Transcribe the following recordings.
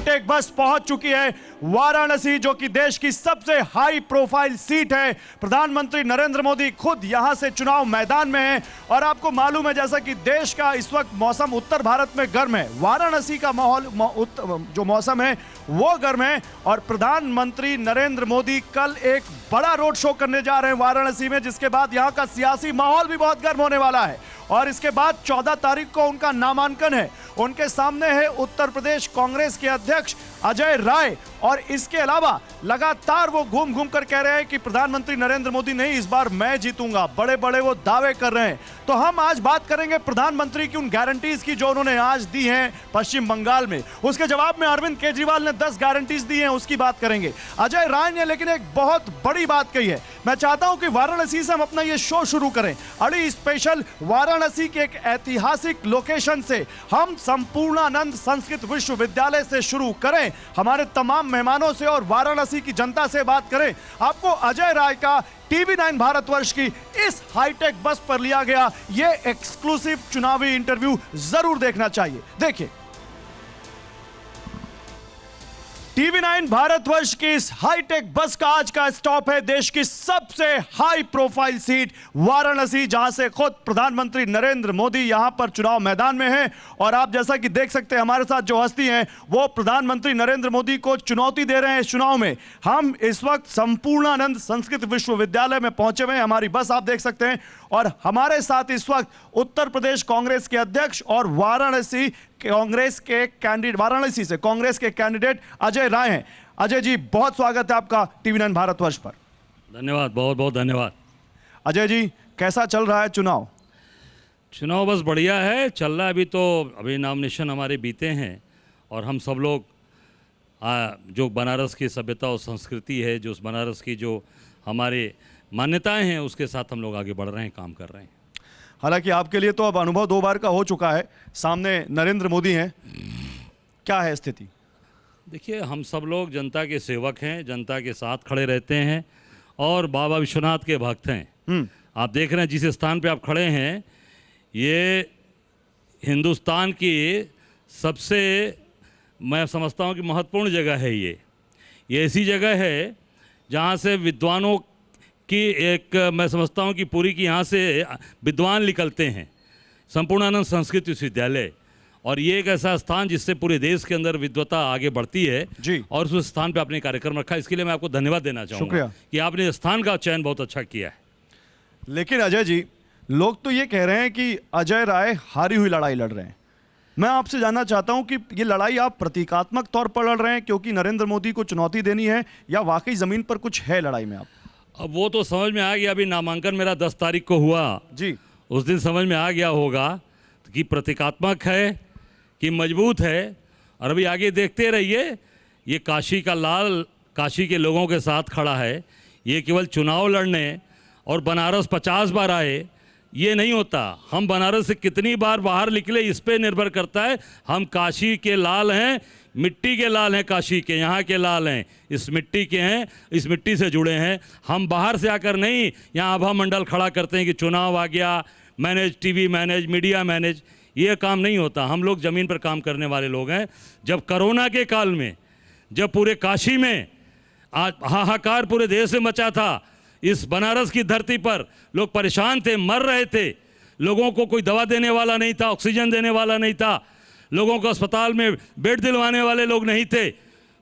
Hi tech बस पहुंच चुकी है वाराणसी, जो कि देश की सबसे हाई प्रोफाइल सीट है। प्रधानमंत्री नरेंद्र मोदी खुद यहां से चुनाव मैदान में हैं और आपको मालूम है जैसा कि देश का इस वक्त मौसम उत्तर भारत में गर्म है, वाराणसी का माहौल जो मौसम है वो गर्म है। और प्रधानमंत्री नरेंद्र मोदी कल एक बड़ा रोड शो करने जा रहे हैं वाराणसी में, जिसके बाद यहां का सियासी माहौल भी बहुत गर्म होने वाला है। और इसके बाद 14 तारीख को उनका नामांकन है। उनके सामने है उत्तर प्रदेश कांग्रेस के अध्यक्ष अजय राय, और इसके अलावा लगातार वो घूम घूम कर कह रहे हैं कि प्रधानमंत्री नरेंद्र मोदी नहीं, इस बार मैं जीतूंगा। बड़े बड़े वो दावे कर रहे हैं। तो हम आज बात करेंगे प्रधानमंत्री की उन गारंटीज की जो उन्होंने आज दी हैं पश्चिम बंगाल में। उसके जवाब में अरविंद केजरीवाल ने 10 गारंटीज दी हैं, उसकी बात करेंगे। अजय राय ने लेकिन एक बहुत बड़ी बात कही है। मैं चाहता हूं कि वाराणसी से हम अपना ये शो शुरू करें। अड़ी स्पेशल वाराणसी के एक ऐतिहासिक लोकेशन से हम संपूर्णानंद संस्कृत विश्वविद्यालय से शुरू करें, हमारे तमाम मेहमानों से और वाराणसी की जनता से बात करें। आपको अजय राय का TV9 भारतवर्ष की इस हाईटेक बस पर लिया गया ये एक्सक्लूसिव चुनावी इंटरव्यू जरूर देखना चाहिए। देखिए, TV9 भारतवर्ष की इस हाईटेक बस का आज का स्टॉप है देश की सबसे हाई प्रोफाइल सीट वाराणसी, जहां से खुद प्रधानमंत्री नरेंद्र मोदी यहां पर चुनाव मैदान में हैं। और आप जैसा कि देख सकते हैं हमारे साथ जो हस्ती हैं वो प्रधानमंत्री नरेंद्र मोदी को चुनौती दे रहे हैं इस चुनाव में। हम इस वक्त संपूर्णानंद संस्कृत विश्वविद्यालय में पहुंचे हुए हैं, हमारी बस आप देख सकते हैं। और हमारे साथ इस वक्त उत्तर प्रदेश कांग्रेस के अध्यक्ष और वाराणसी से कांग्रेस के कैंडिडेट अजय राय हैं। अजय जी, बहुत स्वागत है आपका TV9 भारतवर्ष पर। धन्यवाद, बहुत बहुत धन्यवाद। अजय जी, कैसा चल रहा है चुनाव? चुनाव बस बढ़िया है, चल रहा है। अभी नॉमिनेशन हमारे बीते हैं और हम सब लोग जो बनारस की सभ्यता और संस्कृति है, जो उस बनारस की जो हमारे मान्यताएं हैं, उसके साथ हम लोग आगे बढ़ रहे हैं, काम कर रहे हैं। हालांकि आपके लिए तो अब अनुभव 2 बार का हो चुका है, सामने नरेंद्र मोदी हैं, क्या है स्थिति? देखिए, हम सब लोग जनता के सेवक हैं, जनता के साथ खड़े रहते हैं और बाबा विश्वनाथ के भक्त हैं। आप देख रहे हैं जिस स्थान पे आप खड़े हैं, ये हिंदुस्तान की सबसे, मैं समझता हूँ कि महत्वपूर्ण जगह है। ये ऐसी जगह है जहाँ से विद्वानों कि एक, मैं समझता हूँ कि पूरी की यहाँ से विद्वान निकलते हैं। संपूर्णानंद संस्कृत विश्वविद्यालय, और ये एक ऐसा स्थान जिससे पूरे देश के अंदर विद्वता आगे बढ़ती है जी। और उस स्थान पे आपने कार्यक्रम रखा, इसके लिए मैं आपको धन्यवाद देना चाहूँगा कि आपने स्थान का चयन बहुत अच्छा किया है। लेकिन अजय जी, लोग तो ये कह रहे हैं कि अजय राय हारी हुई लड़ाई लड़ रहे हैं। मैं आपसे जानना चाहता हूं कि ये लड़ाई आप प्रतीकात्मक तौर पर लड़ रहे हैं क्योंकि नरेंद्र मोदी को चुनौती देनी है, या वाकई जमीन पर कुछ है लड़ाई में? आप अब वो तो समझ में आ गया, अभी नामांकन मेरा 10 तारीख को हुआ जी, उस दिन समझ में आ गया होगा कि प्रतीकात्मक है कि मजबूत है। और अभी आगे देखते रहिए, ये काशी का लाल काशी के लोगों के साथ खड़ा है। ये केवल चुनाव लड़ने और बनारस 50 बार आए ये नहीं होता। हम बनारस से कितनी बार बाहर निकले इस पे निर्भर करता है। हम काशी के लाल हैं, मिट्टी के लाल हैं, काशी के यहाँ के लाल हैं, इस मिट्टी के हैं, इस मिट्टी से जुड़े हैं। हम बाहर से आकर नहीं यहाँ आभा मंडल खड़ा करते हैं कि चुनाव आ गया, manage, TV manage, media manage, ये काम नहीं होता। हम लोग ज़मीन पर काम करने वाले लोग हैं। जब कोरोना के काल में, जब पूरे काशी में आज हाहाकार पूरे देश में मचा था, इस बनारस की धरती पर लोग परेशान थे, मर रहे थे, लोगों को कोई दवा देने वाला नहीं था, ऑक्सीजन देने वाला नहीं था, लोगों को अस्पताल में बेड दिलवाने वाले लोग नहीं थे,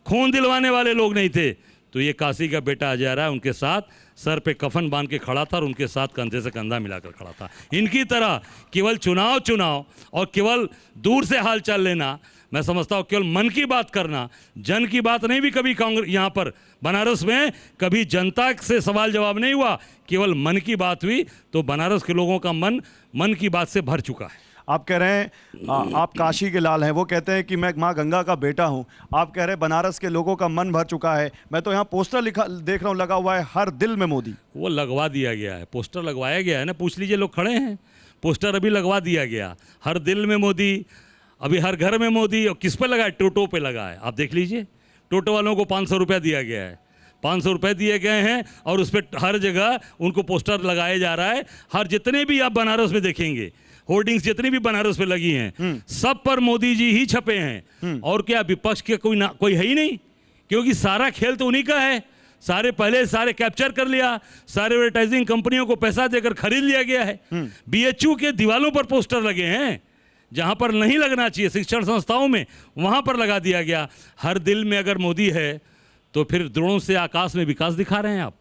खून दिलवाने वाले लोग नहीं थे। तो ये काशी का बेटा अजय राय उनके साथ सर पे कफन बांध के खड़ा था और उनके साथ कंधे से कंधा मिलाकर खड़ा था। इनकी तरह केवल चुनाव और केवल दूर से हाल चाल लेना, मैं समझता हूँ केवल मन की बात करना, जन की बात नहीं भी कभी कांग्रेस यहाँ पर बनारस में कभी जनता से सवाल जवाब नहीं हुआ, केवल मन की बात हुई। तो बनारस के लोगों का मन की बात से भर चुका है। आप कह रहे हैं आप काशी के लाल हैं, वो कहते हैं कि मैं माँ गंगा का बेटा हूं। आप कह रहे हैं बनारस के लोगों का मन भर चुका है। मैं तो यहाँ पोस्टर देख रहा हूँ लगा हुआ है, हर दिल में मोदी। वो लगवा दिया गया है, पोस्टर लगवाया गया है ना, पूछ लीजिए, लोग खड़े हैं, पोस्टर अभी लगवा दिया गया, हर दिल में मोदी, अभी हर घर में मोदी। और किस पे लगा है? टोटो पे लगा है। आप देख लीजिए, टोटो वालों को 500 रुपया दिया गया है, 500 रुपये दिए गए हैं और उस पर हर जगह उनको पोस्टर लगाया जा रहा है। हर जितने भी आप बनारस में देखेंगे, होर्डिंग्स जितनी भी बनारस पे लगी हैं सब पर मोदी जी ही छपे हैं। और क्या विपक्ष के कोई है ही नहीं, क्योंकि सारा खेल तो उन्हीं का है। सारे कैप्चर कर लिया, सारे एडवर्टाइजिंग कंपनियों को पैसा देकर खरीद लिया गया है। बीएचयू के दीवालों पर पोस्टर लगे हैं, जहां पर नहीं लगना चाहिए शिक्षण संस्थाओं में वहां पर लगा दिया गया। हर दिल में अगर मोदी है तो फिर द्रोणों से आकाश में विकास दिखा रहे हैं आप।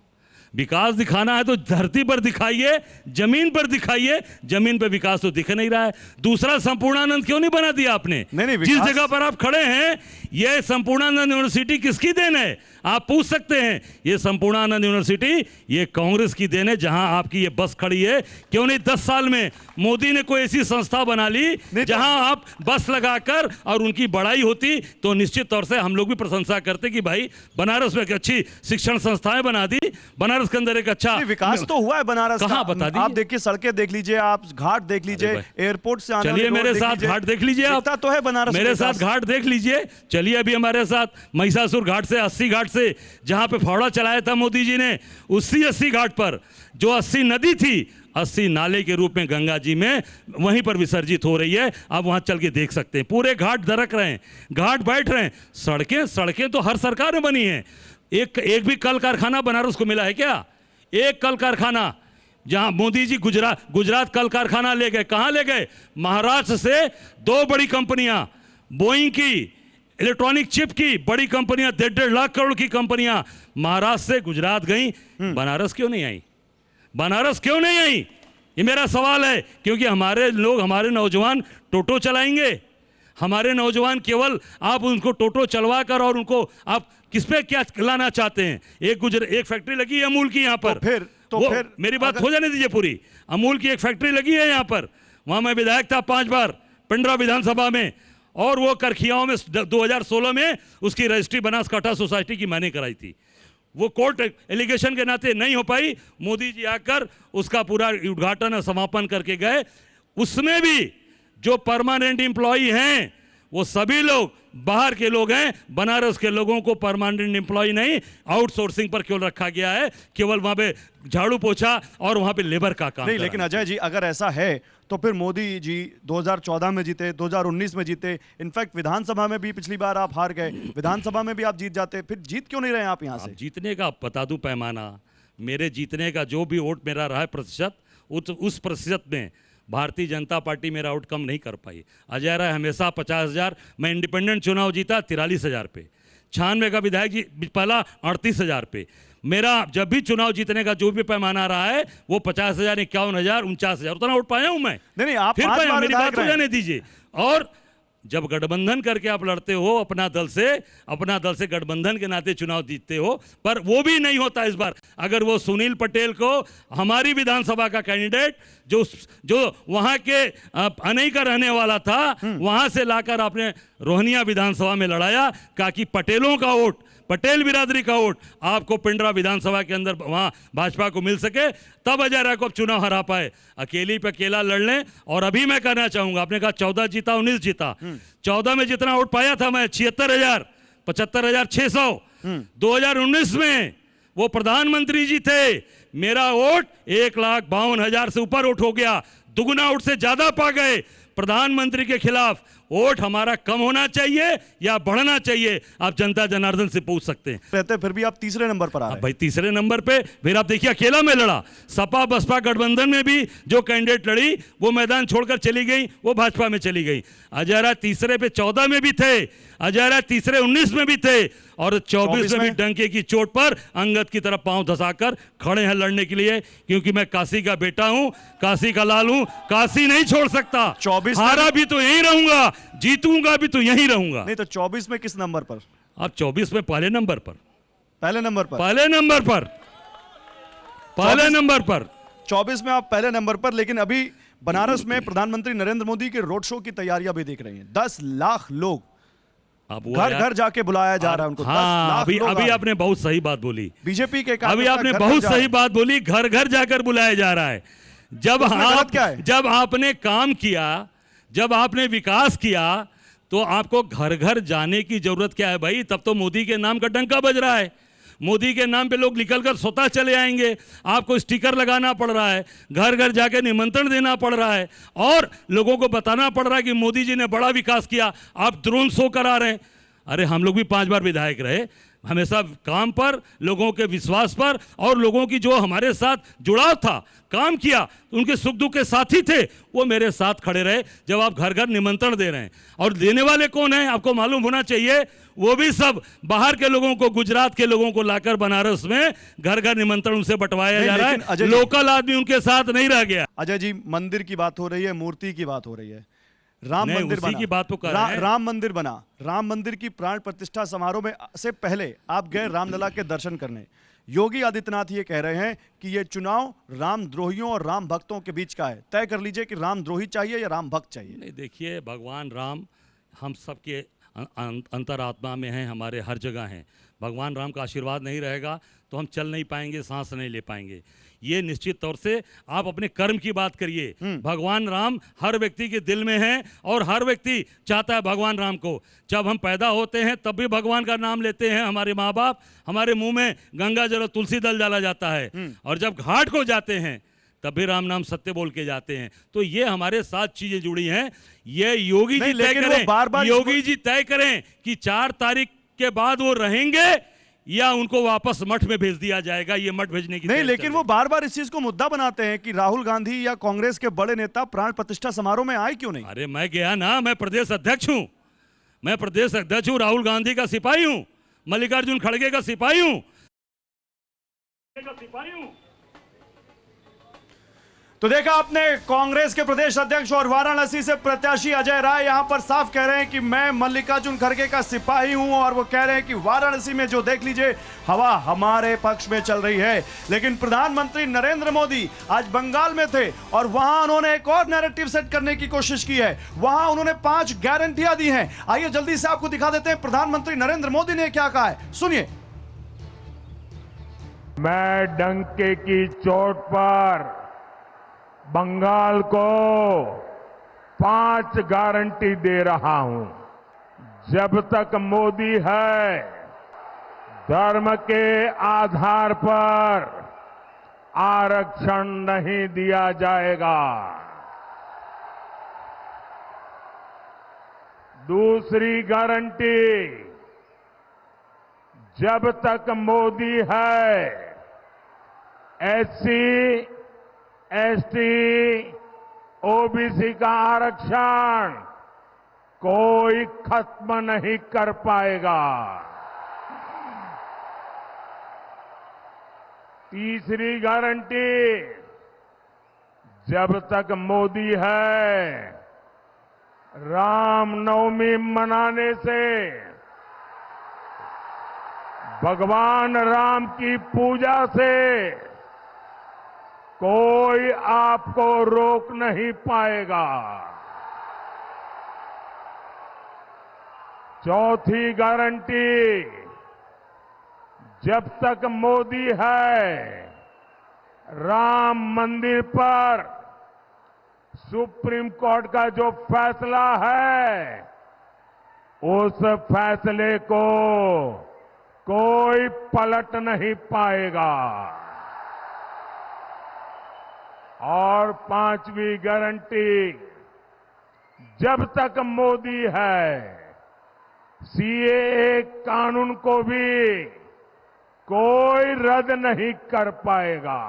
विकास दिखाना है तो धरती पर दिखाइए, जमीन पर दिखाइए। जमीन पर विकास तो दिख नहीं रहा है। दूसरा संपूर्णानंद क्यों नहीं बना दिया आपने? नहीं, जिस जगह पर आप खड़े हैं, यह संपूर्णानंद यूनिवर्सिटी किसकी देन है? आप पूछ सकते हैं। ये संपूर्णानंद यूनिवर्सिटी ये कांग्रेस की देन है, जहां आपकी ये बस खड़ी है। क्यों नहीं 10 साल में मोदी ने कोई ऐसी संस्था बना ली जहां आप बस लगाकर और उनकी बड़ाई होती तो निश्चित तौर से हम लोग भी प्रशंसा करते कि भाई बनारस में एक अच्छी शिक्षण संस्थाएं बना दी, बनारस के अंदर एक अच्छा विकास तो हुआ है बनारस का। कहां बता दीजिए। आप देखिए, सड़कें देख लीजिए, आप घाट देख लीजिए, एयरपोर्ट से आने चलिए मेरे साथ घाट देख लीजिए। आप तो है बनारस मेरे साथ घाट देख लीजिए। चलिए अभी हमारे साथ महिषासुर घाट से 80 घाट से जहां पे फावड़ा चलाया था मोदी जी ने, उसी 80 घाट पर जो 80 नदी थी 80 नाले के रूप में गंगा जी में वहीं पर विसर्जित हो रही है। आप वहां चल के देख सकते हैं, पूरे घाट दरक रहे हैं, घाट बैठ रहे हैं। सड़कें तो हर सरकार में बनी है। एक भी कल कारखाना बनारस को मिला है क्या? एक कल कारखाना जहां मोदी जी गुजरात कल कारखाना ले गए, कहां ले गए? महाराष्ट्र से 2 बड़ी कंपनियां, बोइंग की, इलेक्ट्रॉनिक चिप की बड़ी कंपनियां, 1.5 लाख करोड़ की कंपनियां महाराष्ट्र से गुजरात गई। बनारस क्यों नहीं आई? बनारस क्यों नहीं आई? ये मेरा सवाल है। क्योंकि हमारे लोग, हमारे नौजवान टोटो चलाएंगे। हमारे नौजवान केवल आप उनको टोटो चलवा कर और उनको आप किस पे क्या लाना चाहते हैं? एक फैक्ट्री लगी है अमूल की यहाँ पर। तो फिर मेरी बात हो जाने दीजिए पूरी। अमूल की एक फैक्ट्री लगी है यहाँ पर। वहां मैं विधायक था 5 बार पिंडरा विधानसभा में, और वो करखियाओं में 2016 में उसकी रजिस्ट्री बनासकांठा सोसाइटी की मैंने कराई थी। वो कोर्ट एलिगेशन के नाते नहीं हो पाई। मोदी जी आकर उसका पूरा उद्घाटन और समापन करके गए। उसमें भी जो परमानेंट एम्प्लॉई हैं वो सभी लोग बाहर के लोग हैं। बनारस के लोगों को परमानेंट एम्प्लॉय नहीं, आउटसोर्सिंग पर क्यों रखा गया है? केवल वहां पे झाड़ू पोछा और वहां पे लेबर का काम नहीं। लेकिन अजय जी, अगर ऐसा है तो फिर मोदी जी 2014 में जीते, 2019 में जीते, इनफैक्ट विधानसभा में भी पिछली बार आप हार गए, विधानसभा में भी आप जीत जाते, फिर जीत क्यों नहीं रहे आप यहाँ से? जीतने का बता दूं पैमाना, मेरे जीतने का जो भी वोट मेरा रहा है प्रतिशत, उस प्रतिशत में भारतीय जनता पार्टी मेरा वोट कम नहीं कर पाई। अजय राय हमेशा 50,000, मैं इंडिपेंडेंट चुनाव जीता 43,000 पे, 96 का विधायक जी पहला 38,000 पे। मेरा जब भी चुनाव जीतने का जो भी पैमाना रहा है वो 50,000, 51,000, 49,000 उतना वोट पाया हूं मैं। नहीं, आप फिर पाया, मेरी बात हो जाने दीजिए। और जब गठबंधन करके आप लड़ते हो अपना दल से गठबंधन के नाते चुनाव जीतते हो, पर वो भी नहीं होता इस बार। अगर वो सुनील पटेल को हमारी विधानसभा का कैंडिडेट जो वहां के अनई का रहने वाला था वहां से लाकर आपने रोहनिया विधानसभा में लड़ाया, कहा कि पटेलों का वोट, पटेल बिरादरी का वोट आपको पिंडरा विधानसभा के अंदर वहां भाजपा को मिल सके, तब अजय राय को आप चुनाव हरा पाए। अकेली पे अकेला लड़ लें। और अभी मैं कहना चाहूंगा, आपने कहा 14 जीता 19 जीता, 14 में जितना वोट पाया था मैं 76,000, 75,600। 2019 में वो प्रधानमंत्री जी थे, मेरा वोट 1,52,000 से ऊपर वोट हो गया, दुगुना वोट से ज्यादा पा गए। प्रधानमंत्री के खिलाफ वोट हमारा कम होना चाहिए या बढ़ना चाहिए, आप जनता जनार्दन से पूछ सकते हैं। रहते फिर भी आप तीसरे नंबर पर आ रहे हैं। भाई तीसरे नंबर पे फिर आप देखिए अकेला में लड़ा। सपा बसपा गठबंधन में भी जो कैंडिडेट लड़ी वो मैदान छोड़कर चली गई, वो भाजपा में चली गई। अजय राय तीसरे पे 14 में भी थे, अजय राय तीसरे 19 में भी थे, और 24 में भी डंके की चोट पर अंगद की तरफ पांव धसाकर खड़े हैं लड़ने के लिए। क्योंकि मैं काशी का बेटा हूं, काशी का लाल हूं, काशी नहीं छोड़ सकता। 24 हारा भी तो यहीं रहूंगा, जीतूंगा भी तो यहीं रहूंगा। नहीं तो 24 में किस नंबर पर? आप 24 में पहले नंबर पर, पहले नंबर पर, पहले नंबर पर, पहले नंबर पर 24 में आप पहले नंबर पर। लेकिन अभी बनारस में प्रधानमंत्री नरेंद्र मोदी के रोड शो की तैयारियां भी देख रही हैं। 10 लाख लोग घर घर जाके बुलाया जा रहा है उनको। हाँ, अभी आपने बहुत सही बात बोली। बीजेपी के अभी आपने बहुत सही बात बोली, घर घर जाकर बुलाया जा रहा है। जब आपने काम किया, जब आपने विकास किया, तो आपको घर घर जाने की जरूरत क्या है भाई? तब तो मोदी के नाम का डंका बज रहा है। मोदी के नाम पे लोग निकलकर स्वतः चले आएंगे। आपको स्टिकर लगाना पड़ रहा है, घर घर जाके निमंत्रण देना पड़ रहा है और लोगों को बताना पड़ रहा है कि मोदी जी ने बड़ा विकास किया। आप ड्रोन शो करा रहे हैं। अरे हम लोग भी 5 बार विधायक रहे, हमेशा काम पर, लोगों के विश्वास पर और लोगों की जो हमारे साथ जुड़ाव था, काम किया, उनके सुख दुख के साथी थे, वो मेरे साथ खड़े रहे जब आप घर घर निमंत्रण दे रहे हैं। और देने वाले कौन हैं आपको मालूम होना चाहिए, वो भी सब बाहर के लोगों को, गुजरात के लोगों को लाकर बनारस में घर घर निमंत्रण उनसे बंटवाया जा रहा है। लोकल आदमी उनके साथ नहीं रह गया। अजय जी, मंदिर की बात हो रही है, मूर्ति की बात हो रही है, राम मंदिर बना, की बात तो कर रहे हैं। राम मंदिर बना, राम मंदिर की प्राण प्रतिष्ठा समारोह में से पहले आप गए रामलला के दर्शन करने। योगी आदित्यनाथ ये कह रहे हैं कि ये चुनाव रामद्रोहियों और राम भक्तों के बीच का है। तय कर लीजिए कि रामद्रोही चाहिए या राम भक्त चाहिए। नहीं, देखिए, भगवान राम हम सबके अंतरात्मा में हैं, हमारे हर जगह हैं। भगवान राम का आशीर्वाद नहीं रहेगा तो हम चल नहीं पाएंगे, सांस नहीं ले पाएंगे। ये निश्चित तौर से आप अपने कर्म की बात करिए। भगवान राम हर व्यक्ति के दिल में हैं और हर व्यक्ति चाहता है भगवान राम को। जब हम पैदा होते हैं तब भी भगवान का नाम लेते हैं, हमारे माँ बाप, हमारे मुंह में गंगा जल और तुलसी दल डाला जाता है। और जब घाट को जाते हैं तब भी राम नाम सत्य बोल के जाते हैं। तो ये हमारे साथ चीजें जुड़ी हैं। ये योगी जी तय करें, बार-बार योगी जी तय करें कि 4 तारीख के बाद वो रहेंगे या उनको वापस मठ में भेज दिया जाएगा। ये मठ भेजने की नहीं, लेकिन वो बार बार इस चीज को मुद्दा बनाते हैं कि राहुल गांधी या कांग्रेस के बड़े नेता प्राण प्रतिष्ठा समारोह में आए क्यों नहीं। अरे मैं गया ना, मैं प्रदेश अध्यक्ष हूं, मैं प्रदेश अध्यक्ष हूं, राहुल गांधी का सिपाही हूं, मल्लिकार्जुन खड़गे का सिपाही हूं। तो देखा आपने, कांग्रेस के प्रदेश अध्यक्ष और वाराणसी से प्रत्याशी अजय राय यहां पर साफ कह रहे हैं कि मैं मल्लिकार्जुन खड़गे का सिपाही हूं और वो कह रहे हैं कि वाराणसी में जो देख लीजिए हवा हमारे पक्ष में चल रही है। लेकिन प्रधानमंत्री नरेंद्र मोदी आज बंगाल में थे और वहां उन्होंने एक और नैरेटिव सेट करने की कोशिश की है। वहां उन्होंने 5 गारंटियां दी हैं। आइए जल्दी से आपको दिखा देते हैं प्रधानमंत्री नरेंद्र मोदी ने क्या कहा है, सुनिए। मैं डंके की चोट पर बंगाल को 5 गारंटी दे रहा हूं। जब तक मोदी है, धर्म के आधार पर आरक्षण नहीं दिया जाएगा। दूसरी गारंटी, जब तक मोदी है, एससी, एसटी, ओबीसी का आरक्षण कोई खत्म नहीं कर पाएगा। तीसरी गारंटी, जब तक मोदी है, रामनवमी मनाने से, भगवान राम की पूजा से कोई आपको रोक नहीं पाएगा। चौथी गारंटी, जब तक मोदी है, राम मंदिर पर सुप्रीम कोर्ट का जो फैसला है, उस फैसले को कोई पलट नहीं पाएगा। और 5वीं गारंटी, जब तक मोदी है, सीएए कानून को भी कोई रद्द नहीं कर पाएगा।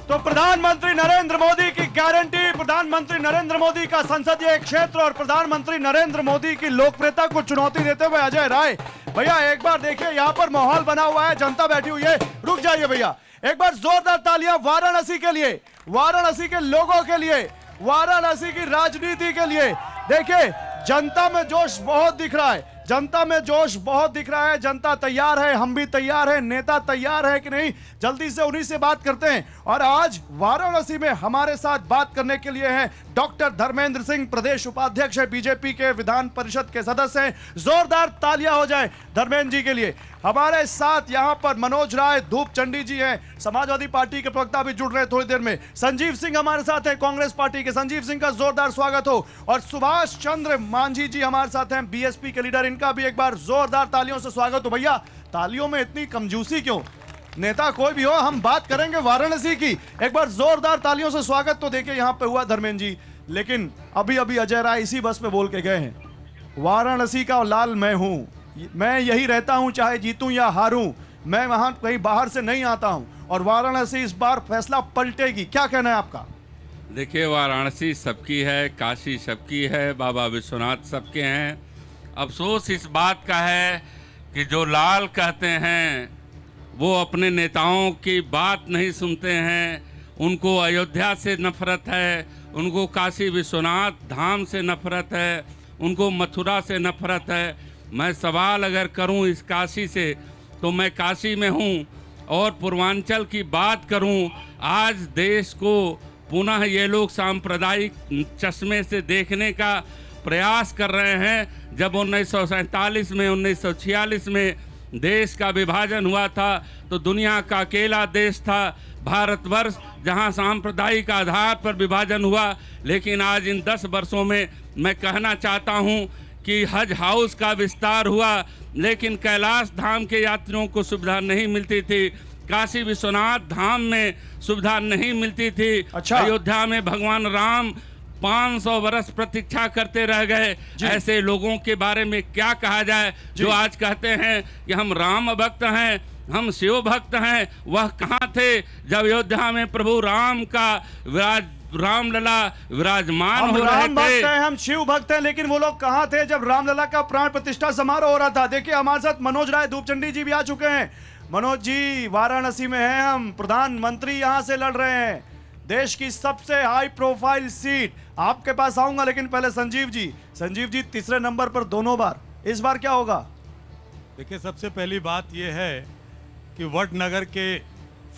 तो प्रधानमंत्री नरेंद्र मोदी की गारंटी, प्रधानमंत्री नरेंद्र मोदी का संसदीय क्षेत्र और प्रधानमंत्री नरेंद्र मोदी की लोकप्रियता को चुनौती देते हुए अजय राय। भैया एक बार देखिए, यहां पर माहौल बना हुआ है, जनता बैठी हुई है। रुक जाइए भैया, एक बार जोरदार तालियां वाराणसी के लिए, वाराणसी के लोगों के लिए, वाराणसी की राजनीति के लिए। देखिए जनता में जोश बहुत दिख रहा है, जनता में जोश बहुत दिख रहा है। जनता तैयार है, हम भी तैयार हैं, नेता तैयार है कि नहीं, जल्दी से उन्हीं से बात करते हैं। और आज वाराणसी में हमारे साथ बात करने के लिए हैं डॉक्टर धर्मेंद्र सिंह, प्रदेश उपाध्यक्ष है बीजेपी के, विधान परिषद के सदस्य हैं। जोरदार तालियां हो जाए धर्मेंद्र जी के लिए। हमारे साथ यहां पर मनोज राय धूपचंडी जी हैं, समाजवादी पार्टी के प्रवक्ता भी जुड़ रहे हैं थोड़ी देर में। संजीव सिंह हमारे साथ हैं, कांग्रेस पार्टी के। संजीव सिंह का जोरदार स्वागत हो। और सुभाष चंद्र मांझी जी हमारे साथ हैं, बीएसपी के लीडर, इनका भी एक बार जोरदार तालियों से स्वागत हो। भैया तालियों में इतनी कमजूसी क्यों? नेता कोई भी हो, हम बात करेंगे वाराणसी की। एक बार जोरदार तालियों से स्वागत तो देखिए यहां पे हुआ धर्मेंद्र जी। लेकिन अभी अभी अजय राय इसी बस पे बोल के गए हैं, वाराणसी का लाल मैं हूं, मैं यही रहता हूं चाहे जीतूं या हारूं, मैं वहां कहीं बाहर से नहीं आता हूं और वाराणसी इस बार फैसला पलटेगी। क्या कहना है आपका? देखिए, वाराणसी सबकी है, काशी सबकी है, बाबा विश्वनाथ सबके हैं। अफसोस इस बात का है कि जो लाल कहते हैं वो अपने नेताओं की बात नहीं सुनते हैं। उनको अयोध्या से नफरत है, उनको काशी विश्वनाथ धाम से नफरत है, उनको मथुरा से नफरत है। मैं सवाल अगर करूं इस काशी से, तो मैं काशी में हूं। और पूर्वांचल की बात करूं, आज देश को पुनः ये लोग सांप्रदायिक चश्मे से देखने का प्रयास कर रहे हैं। जब 1947 में 1946 में देश का विभाजन हुआ था तो दुनिया का अकेला देश था भारतवर्ष जहां सांप्रदायिक आधार पर विभाजन हुआ। लेकिन आज इन 10 वर्षों में मैं कहना चाहता हूं कि हज हाउस का विस्तार हुआ, लेकिन कैलाश धाम के यात्रियों को सुविधा नहीं मिलती थी, काशी विश्वनाथ धाम में सुविधा नहीं मिलती थी। अच्छा। अयोध्या में भगवान राम 500 वर्ष प्रतीक्षा करते रह गए। ऐसे लोगों के बारे में क्या कहा जाए जो आज कहते हैं कि हम राम भक्त हैं, हम शिव भक्त हैं। वह कहाँ थे जब अयोध्या में प्रभु राम का रामलला विराजमान हो रहे राम भक्त थे। हैं, हम शिव भक्त हैं, लेकिन वो लोग कहाँ थे जब रामलला का प्राण प्रतिष्ठा समारोह हो रहा था? देखिए हमारे साथ मनोज राय धूपचंडी जी भी आ चुके हैं। मनोज जी, वाराणसी में हैं हम, प्रधानमंत्री यहां से लड़ रहे हैं, देश की सबसे हाई प्रोफाइल सीट। आपके पास आऊंगा, लेकिन पहले संजीव जी तीसरे नंबर पर दोनों बार, इस बार क्या होगा? देखिए, सबसे पहली बात यह है कि वडनगर के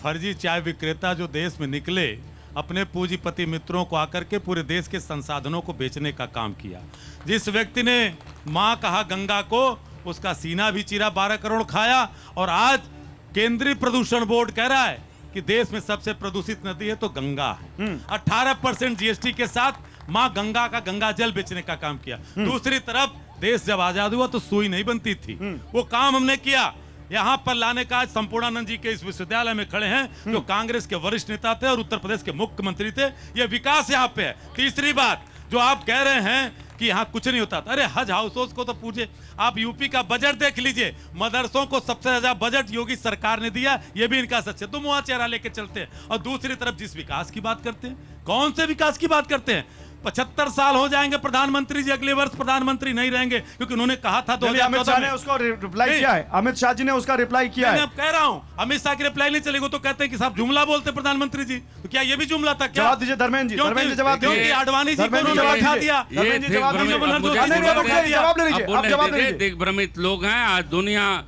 फर्जी चाय विक्रेता जो देश में निकले, अपने पूंजीपति मित्रों को आकर के पूरे देश के संसाधनों को बेचने का काम किया। जिस व्यक्ति ने मां कहा गंगा को, उसका सीना भी चीरा, 12 करोड़ खाया। और आज केंद्रीय प्रदूषण बोर्ड कह रहा है कि देश में सबसे प्रदूषित नदी है तो गंगा है। 18% जीएसटी के साथ मां गंगा का गंगा जल बेचने का काम किया। दूसरी तरफ देश जब आजाद हुआ तो सुई नहीं बनती थी, वो काम हमने किया। यहां पर लाने का आज संपूर्णानंद जी के इस विश्वविद्यालय में खड़े हैं जो कांग्रेस के वरिष्ठ नेता थे और उत्तर प्रदेश के मुख्यमंत्री थे। ये विकास यहाँ पे है। तीसरी बात, जो आप कह रहे हैं कि यहाँ कुछ नहीं होता था, अरे हज हाउस को तो पूछे, आप यूपी का बजट देख लीजिए, मदरसों को सबसे ज्यादा बजट योगी सरकार ने दिया, ये भी इनका सच है। तुम वहां चेहरा लेके चलते हैं। और दूसरी तरफ जिस विकास की बात करते हैं, कौन से विकास की बात करते हैं? 75 साल हो जाएंगे प्रधानमंत्री जी, अगले वर्ष प्रधानमंत्री नहीं रहेंगे, क्योंकि उन्होंने कहा था। अमित शाह ने उसको रिप्लाई किया है, अमित शाह जी ने उसका रिप्लाई किया है। मैं कह रहा हूं, अमित शाह की रिप्लाई नहीं चलेगी तो कहते हैं कि साहब जुमला बोलते प्रधानमंत्री जी, तो क्या ये भी जुमला था क्या? जवाब दीजिए धर्मेंद्र जी, क्योंकि जवाब दीजिए। क्योंकि आडवाणी जी को उन्होंने बैठा दिया। दिग्भ्रमित लोग हैं। आज दुनिया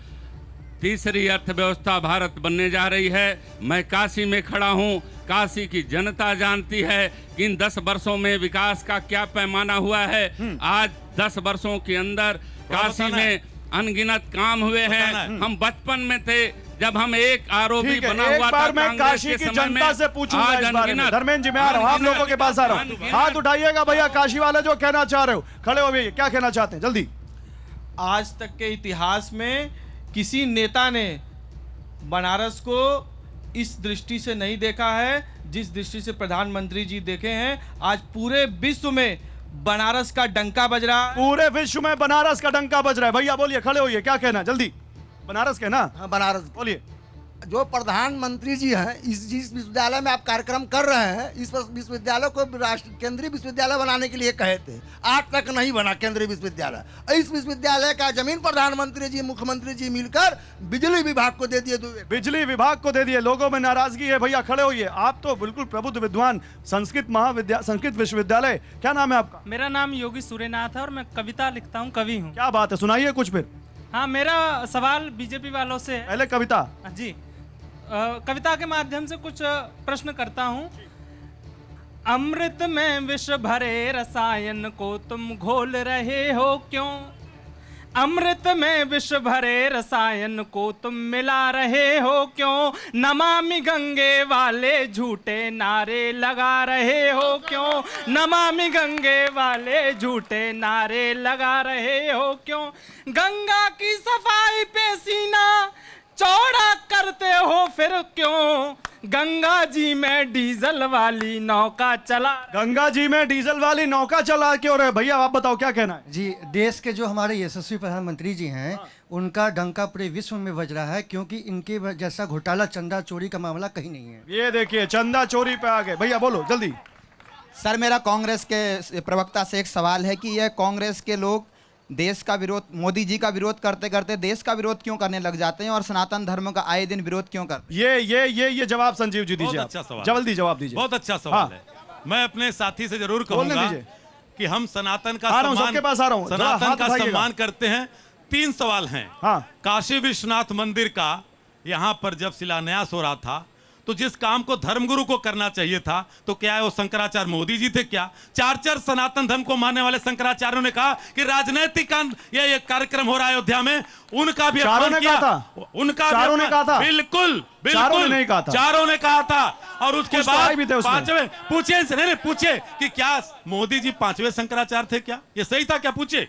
तीसरी अर्थव्यवस्था भारत बनने जा रही है। मैं काशी में खड़ा हूं, काशी की जनता जानती है कि इन 10 वर्षों में विकास का क्या पैमाना हुआ है। आज 10 वर्षों के अंदर काशी में अनगिनत काम हुए हैं। हम बचपन में थे जब हम एक आरोपी बना हुआ था। मैं काशी की जनता से पूछूंगा इस बारे में। धर्मेंद्र जी, मैं आ रहा हूं, आप लोगों के पास आ रहा हूं। हाथ उठाइएगा भैया, काशी वाले जो कहना चाह रहे हो, खड़े हो भैया, क्या कहना चाहते हैं जल्दी। आज तक के इतिहास में किसी नेता ने बनारस को इस दृष्टि से नहीं देखा है जिस दृष्टि से प्रधानमंत्री जी देखे हैं। आज पूरे विश्व में बनारस का डंका बज रहा है। पूरे विश्व में बनारस का डंका बज रहा है। भैया बोलिए, खड़े होइए, क्या कहना जल्दी। बनारस के ना? हाँ, बनारस। बोलिए। जो प्रधानमंत्री जी हैं, इस जिस विश्वविद्यालय में आप कार्यक्रम कर रहे हैं, इस विश्वविद्यालय को राष्ट्रीय केंद्रीय विश्वविद्यालय बनाने के लिए कहे थे, आज तक नहीं बना केंद्रीय विश्वविद्यालय। इस विश्वविद्यालय का जमीन प्रधानमंत्री जी, मुख्यमंत्री जी मिलकर बिजली विभाग को दे दिए। बिजली विभाग को दे दिए। लोगों में नाराजगी है। भैया खड़े होइए, आप तो बिल्कुल प्रबुद्ध विद्वान, संस्कृत विश्वविद्यालय, क्या नाम है आपका? मेरा नाम योगी सूर्यनाथ है और मैं कविता लिखता हूँ, कवि हूँ। क्या बात है, सुनाइए कुछ फिर। हाँ, मेरा सवाल बीजेपी वालों से है। पहले कविता जी, कविता के माध्यम से कुछ प्रश्न करता हूँ। अमृत में विष भरे रसायन को तुम घोल रहे हो क्यों? अमृत में विष भरे रसायन को तुम मिला रहे हो क्यों? नमामि गंगे वाले झूठे नारे लगा रहे हो क्यों? नमामि गंगे वाले झूठे नारे लगा रहे हो क्यों? गंगा की सफाई पे सीना चौड़ा करते हो फिर क्यों? गंगा जी में डीजल वाली नौका चला। गंगा जी में डीजल वाली नौका चला क्यों रहे? भैया आप बताओ क्या कहना है? जी, देश के जो हमारे यशस्वी प्रधानमंत्री जी हैं, उनका डंका पूरे विश्व में बज रहा है, क्योंकि इनके जैसा घोटाला चंदा चोरी का मामला कहीं नहीं है। ये देखिए चंदा चोरी पे आ गए। भैया बोलो जल्दी। सर, मेरा कांग्रेस के प्रवक्ता से एक सवाल है कि यह कांग्रेस के लोग देश का विरोध, मोदी जी का विरोध करते करते देश का विरोध क्यों करने लग जाते हैं और सनातन धर्म का आए दिन विरोध क्यों करते हैं? ये जवाब संजीव जी दीजिए। बहुत अच्छा सवाल, जल्दी जवाब दीजिए। बहुत अच्छा सवाल हाँ। है। मैं अपने साथी से जरूर बोलने कहूंगा दीजिए। कि हम सनातन का आ रहा हूं, सबके पास आ रहा हूं। जरा सनातन हाथ का उठाइएगा। सम्मान करते हैं। 3 सवाल हैं। हाँ। काशी विश्वनाथ मंदिर का यहाँ पर जब शिलान्यास हो रहा था, तो जिस काम को धर्मगुरु को करना चाहिए था, तो क्या है वो शंकराचार्य मोदी जी थे क्या? 4 सनातन धर्म को मानने वाले शंकराचार्यों ने कहा कि राजनीतिक ये कार्यक्रम हो रहा है अयोध्या में, उनका भी चारों अपमान ने किया। कहा था? उनका चारों भी ने कहा था? बिल्कुल चारों ने बिल्कुल नहीं कहा था? चारों ने कहा था। और उसके कुछ तो आए भी थे बाद उसमें। 5वें पूछे इनसे, नहीं पूछे कि क्या मोदी जी 5वें शंकराचार्य थे क्या? ये सही था क्या? पूछे।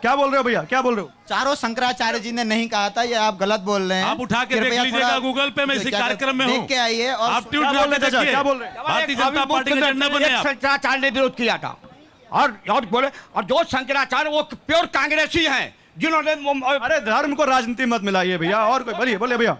क्या बोल रहे हो भैया, क्या बोल रहे हो? चारों शंकराचार्य जी ने नहीं कहा था, ये आप गलत बोल रहे हैं। आप उठा के देख कृपया लीजिएगा थोड़ा- गूगल पे, मैं इसी क्या- कार्यक्रम में हूँ। देख के आइए और आप ट्वीट क्या बोल रहे थे? देखिए। क्या बोल रहे हैं? भारतीय जनता पार्टी के झंडा बने आप। शंकराचार्य ने विरोध किया था और बोले, और जो शंकराचार्य वो प्योर कांग्रेसी हैं, जिन्होंने अरे धर्म को राजनीति मत मिलाइए भैया। और कोई बोलिए, बोले भैया।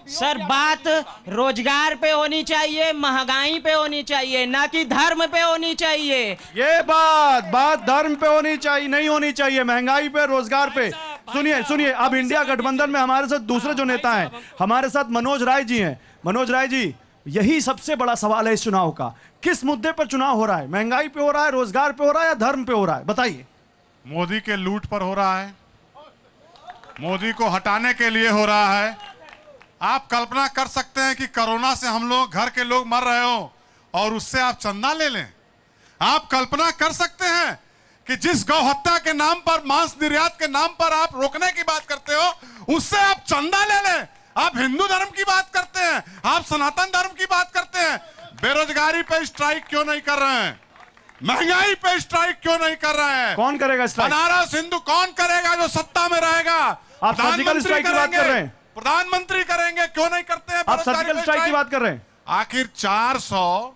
सर, बात रोजगार पे होनी चाहिए, महंगाई पे होनी चाहिए, ना कि धर्म पे होनी चाहिए। ये बात धर्म पे होनी चाहिए, नहीं होनी चाहिए महंगाई पे, रोजगार पे। सुनिए, अब इंडिया गठबंधन में हमारे साथ दूसरे जो नेता हैं, हमारे साथ मनोज राय जी हैं। मनोज राय जी, यही सबसे बड़ा सवाल है इस चुनाव का। किस मुद्दे पर चुनाव हो रहा है? महंगाई पे हो रहा है, रोजगार पे हो रहा है, या धर्म पे हो रहा है? बताइए। मोदी के लूट पर हो रहा है, मोदी को हटाने के लिए हो रहा है। आप कल्पना कर सकते हैं कि कोरोना से हम लोग, घर के लोग मर रहे हो और उससे आप चंदा ले लें? आप कल्पना कर सकते हैं कि जिस गौ हत्या के नाम पर, मांस निर्यात के नाम पर आप रोकने की बात करते हो, उससे आप चंदा ले लें? आप हिंदू धर्म की बात करते हैं, आप सनातन धर्म की बात करते हैं। बेरोजगारी पे स्ट्राइक क्यों नहीं कर रहे हैं? महंगाई पे स्ट्राइक क्यों नहीं कर रहे हैं? कौन करेगा स्ट्राइक? बनारस हिंदू कौन करेगा जो सत्ता में रहेगा? आप सर्जिकल स्ट्राइक की बात कर रहे हैं? प्रधानमंत्री करेंगे, क्यों नहीं करते हैं? आप सर्जिकल स्ट्राइक की बात कर रहे हैं? आखिर 400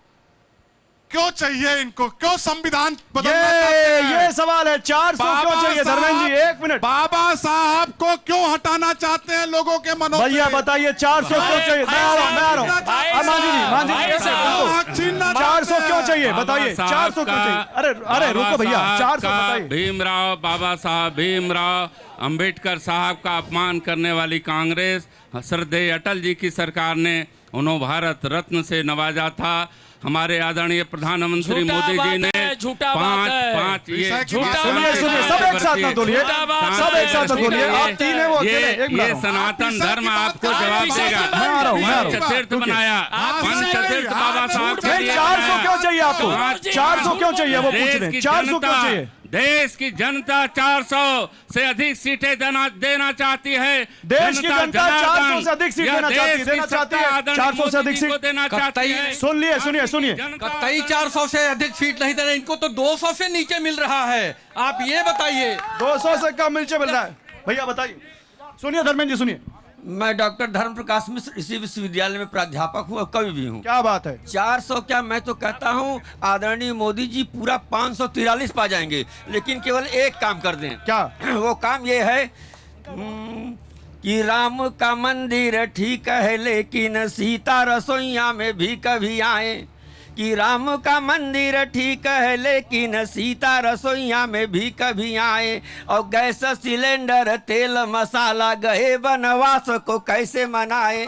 क्यों चाहिए इनको? क्यों संविधान बदलना चाहते हैं? ये सवाल है। 400 क्यों चाहिए? धर्मेंद्र जी, 1 मिनट। बाबा साहब को क्यों हटाना चाहते हैं लोगों के मनों से? भैया बताइए, 400 क्यों चाहिए? मैं आ रहा हूं। मांझी जी, 400 क्यों चाहिए? बताइए, 400 क्यों चाहिए? अरे रुको भैया, 400 बताइए। भीमराव, बाबा साहब भीमराव अंबेडकर साहब का अपमान करने वाली कांग्रेस, श्रद्धेय अटल जी की सरकार ने उन्हें भारत रत्न से नवाजा था। हमारे आदरणीय प्रधानमंत्री मोदी जी ने पांच ये सुनिए, सब एक साथ ना बोलिए, सब एक साथ मत बोलिए। आप 3 है, वो अकेले, एक ये मिनट। सनातन धर्म आपको जवाब देगा। मैं आ रहा हूं। पंचतीर्थ बनाया, पंचतीर्थ बाबा साहब के लिए 400 क्यों चाहिए आपको? 400 क्यों चाहिए? वो पूछ रहे हैं, 400 क्यों चाहिए? देश की जनता 400 से अधिक सीटें देना चाहती है। देश की जनता 400 से अधिक सीट देना चाहती है, 400 से अधिक सीट देना चाहती है। सुनिए। कतई 400 से अधिक सीट नहीं देना, इनको तो 200 से नीचे मिल रहा है। आप ये बताइए। 200 से कम नीचे मिल रहा है? भैया बताइए। सुनिए धर्मेंद्र जी, सुनिए। मैं डॉक्टर धर्म प्रकाश मिश्र इसी विश्वविद्यालय में प्राध्यापक हूँ और कवि भी हूँ। क्या बात है? 400 क्या, मैं तो कहता हूँ आदरणीय मोदी जी पूरा 543 पा जाएंगे, लेकिन केवल एक काम कर दें। क्या? वो काम ये है कि राम का मंदिर ठीक है, लेकिन सीता रसोईया में भी कभी आए। कि राम का मंदिर ठीक है, लेकिन सीता रसोईया में भी कभी आए। और गैस सिलेंडर तेल मसाला गए बनवास को कैसे मनाए?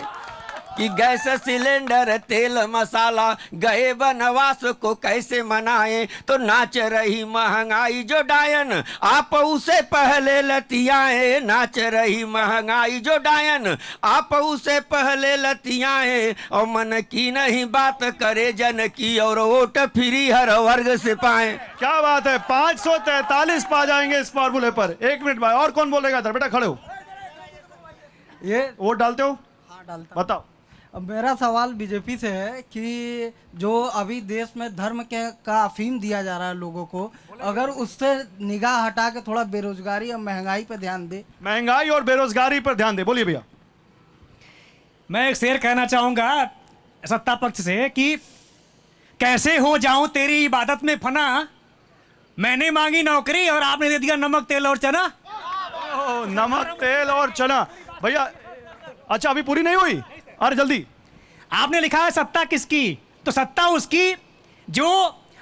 कि गैस सिलेंडर तेल मसाला गए बनवास को कैसे मनाए, तो नाच रही महंगाई जो डायन आप उसे पहले लतियाए, नाच रही महंगाई जो डायन आप उसे पहले लतियाए, और मन की नहीं बात करे जन की, और वोट फ्री हर वर्ग से पाए। क्या बात है, 543 पा जाएंगे इस फॉर्मूले पर। 1 मिनट भाई, और कौन बोलेगा इधर? बेटा खड़े हो, ये वोट डालते हो? हाँ डालता। बताओ। अब मेरा सवाल बीजेपी से है कि जो अभी देश में धर्म के का अफीम दिया जा रहा है लोगों को, अगर उससे निगाह हटा के थोड़ा बेरोजगारी और महंगाई पर ध्यान दे। महंगाई और बेरोजगारी पर ध्यान दे। बोलिए भैया। मैं एक शेर कहना चाहूंगा सत्ता पक्ष से कि कैसे हो जाऊं तेरी इबादत में फना, मैंने मांगी नौकरी और आपने दे दिया नमक तेल और चना। नमक तेल और चना। भैया अच्छा अभी पूरी नहीं हुई, अरे जल्दी। आपने लिखा है सत्ता किसकी, तो सत्ता उसकी जो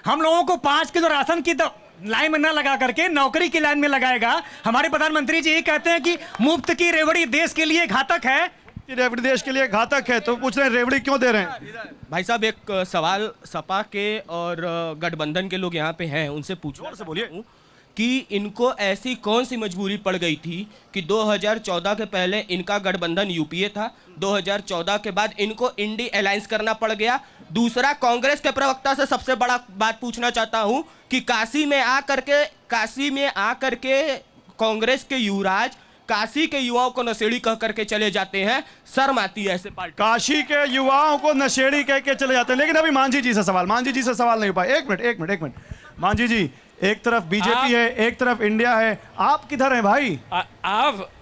हम लोगों को 5 किलो राशन की लाइन में न लगा करके नौकरी की लाइन में लगाएगा। हमारे प्रधानमंत्री जी ये कहते हैं कि मुफ्त की रेवड़ी देश के लिए घातक है। रेवड़ी देश के लिए घातक है, तो पूछ रहे हैं रेवड़ी क्यों दे रहे हैं? भाई साहब एक सवाल सपा के और गठबंधन के लोग यहाँ पे हैं, उनसे पूछना से बोलिए कि इनको ऐसी कौन सी मजबूरी पड़ गई थी कि 2014 के पहले इनका गठबंधन यूपीए था, 2014 के बाद इनको इंडी अलायंस करना पड़ गया। दूसरा, कांग्रेस के प्रवक्ता से सबसे बड़ा बात पूछना चाहता हूं कि काशी में आकर के कांग्रेस के युवराज काशी के युवाओं को नशेड़ी कह करके चले जाते हैं, शर्म आती है ऐसे पार्टी। काशी के युवाओं को नशेड़ी कह के चले जाते हैं। लेकिन अभी मांझी जी से सवाल नहीं हो पाए। एक मिनट मांझी जी, एक तरफ बीजेपी है, एक तरफ इंडिया है, आप किधर हैं भाई?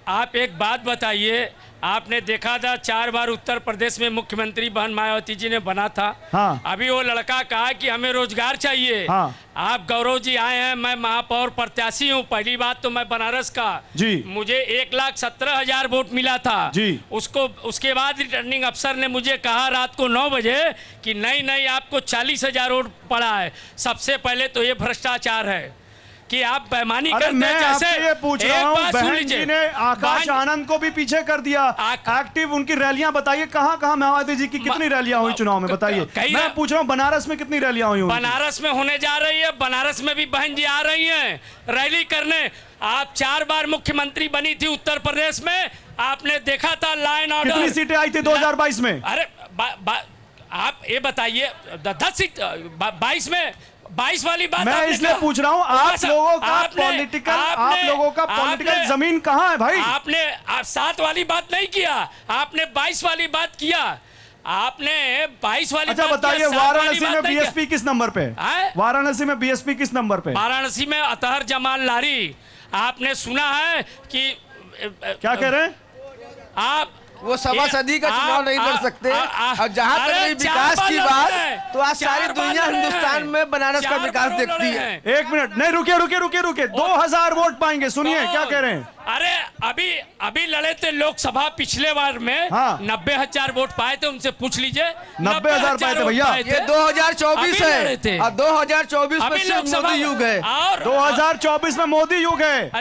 आप एक बात बताइए, आपने देखा था 4 बार उत्तर प्रदेश में मुख्यमंत्री बहन मायावती जी ने बना था। हाँ। अभी वो लड़का कहा कि हमें रोजगार चाहिए। हाँ। आप गौरव जी आए हैं, मैं महापौर प्रत्याशी हूँ। पहली बात तो मैं बनारस का जी, मुझे 1,17,000 वोट मिला था जी। उसके बाद रिटर्निंग अफसर ने मुझे कहा रात को 9 बजे कि नहीं आपको 40,000 वोट पड़ा है। सबसे पहले तो ये भ्रष्टाचार है कि आप बेईमानी करते हैं। मैं जैसे आपसे ये पूछ रहा हूं, बहन जी ने आकाश आनंद को भी पीछे कर दिया। एक्टिव उनकी रैलियां बताइए, कहां मायावती जी की कितनी रैलियां हुई चुनाव में, बताइए। मैं पूछ रहा हूं बनारस में कितनी रैलियां हुई? बनारस में होने जा रही है, बनारस में भी बहन जी आ रही हैं रैली करने। आप 4 बार मुख्यमंत्री बनी थी उत्तर प्रदेश में, आपने देखा था लाइन ऑर्डर। कितनी सीटें आई थी 2022 में? अरे आप ये बताइए 10 सीट 22 में 22 वाली बात मैं इसलिए पूछ रहा हूं, आप लोगों का पॉलिटिकल जमीन कहां है भाई? आपने 7 वाली बात नहीं किया, आपने 22 वाली बात किया। आपने 22 वाली अच्छा बताइए, वाराणसी में बीएसपी किस नंबर पे है? वाराणसी में बीएसपी किस नंबर पे? वाराणसी में अतहर जमाल लारी। आपने सुना है कि क्या कह रहे हैं आप? वो सवा सदी का चुनाव नहीं लड़ सकते। और जहां तक विकास की बात, तो आज सारी दुनिया हिंदुस्तान में बनारस का विकास देखती है। 1 मिनट, नहीं रुकिए 2000 वोट पाएंगे। सुनिए क्या कह रहे हैं। अरे अभी लड़े थे लोकसभा पिछले बार में। हाँ। 90,000 वोट पाए थे, उनसे पूछ लीजिए। 90,000 पाए थे भैया। ये 2024 है और 2024 में मोदी युग है। और 2024 में मोदी युग है।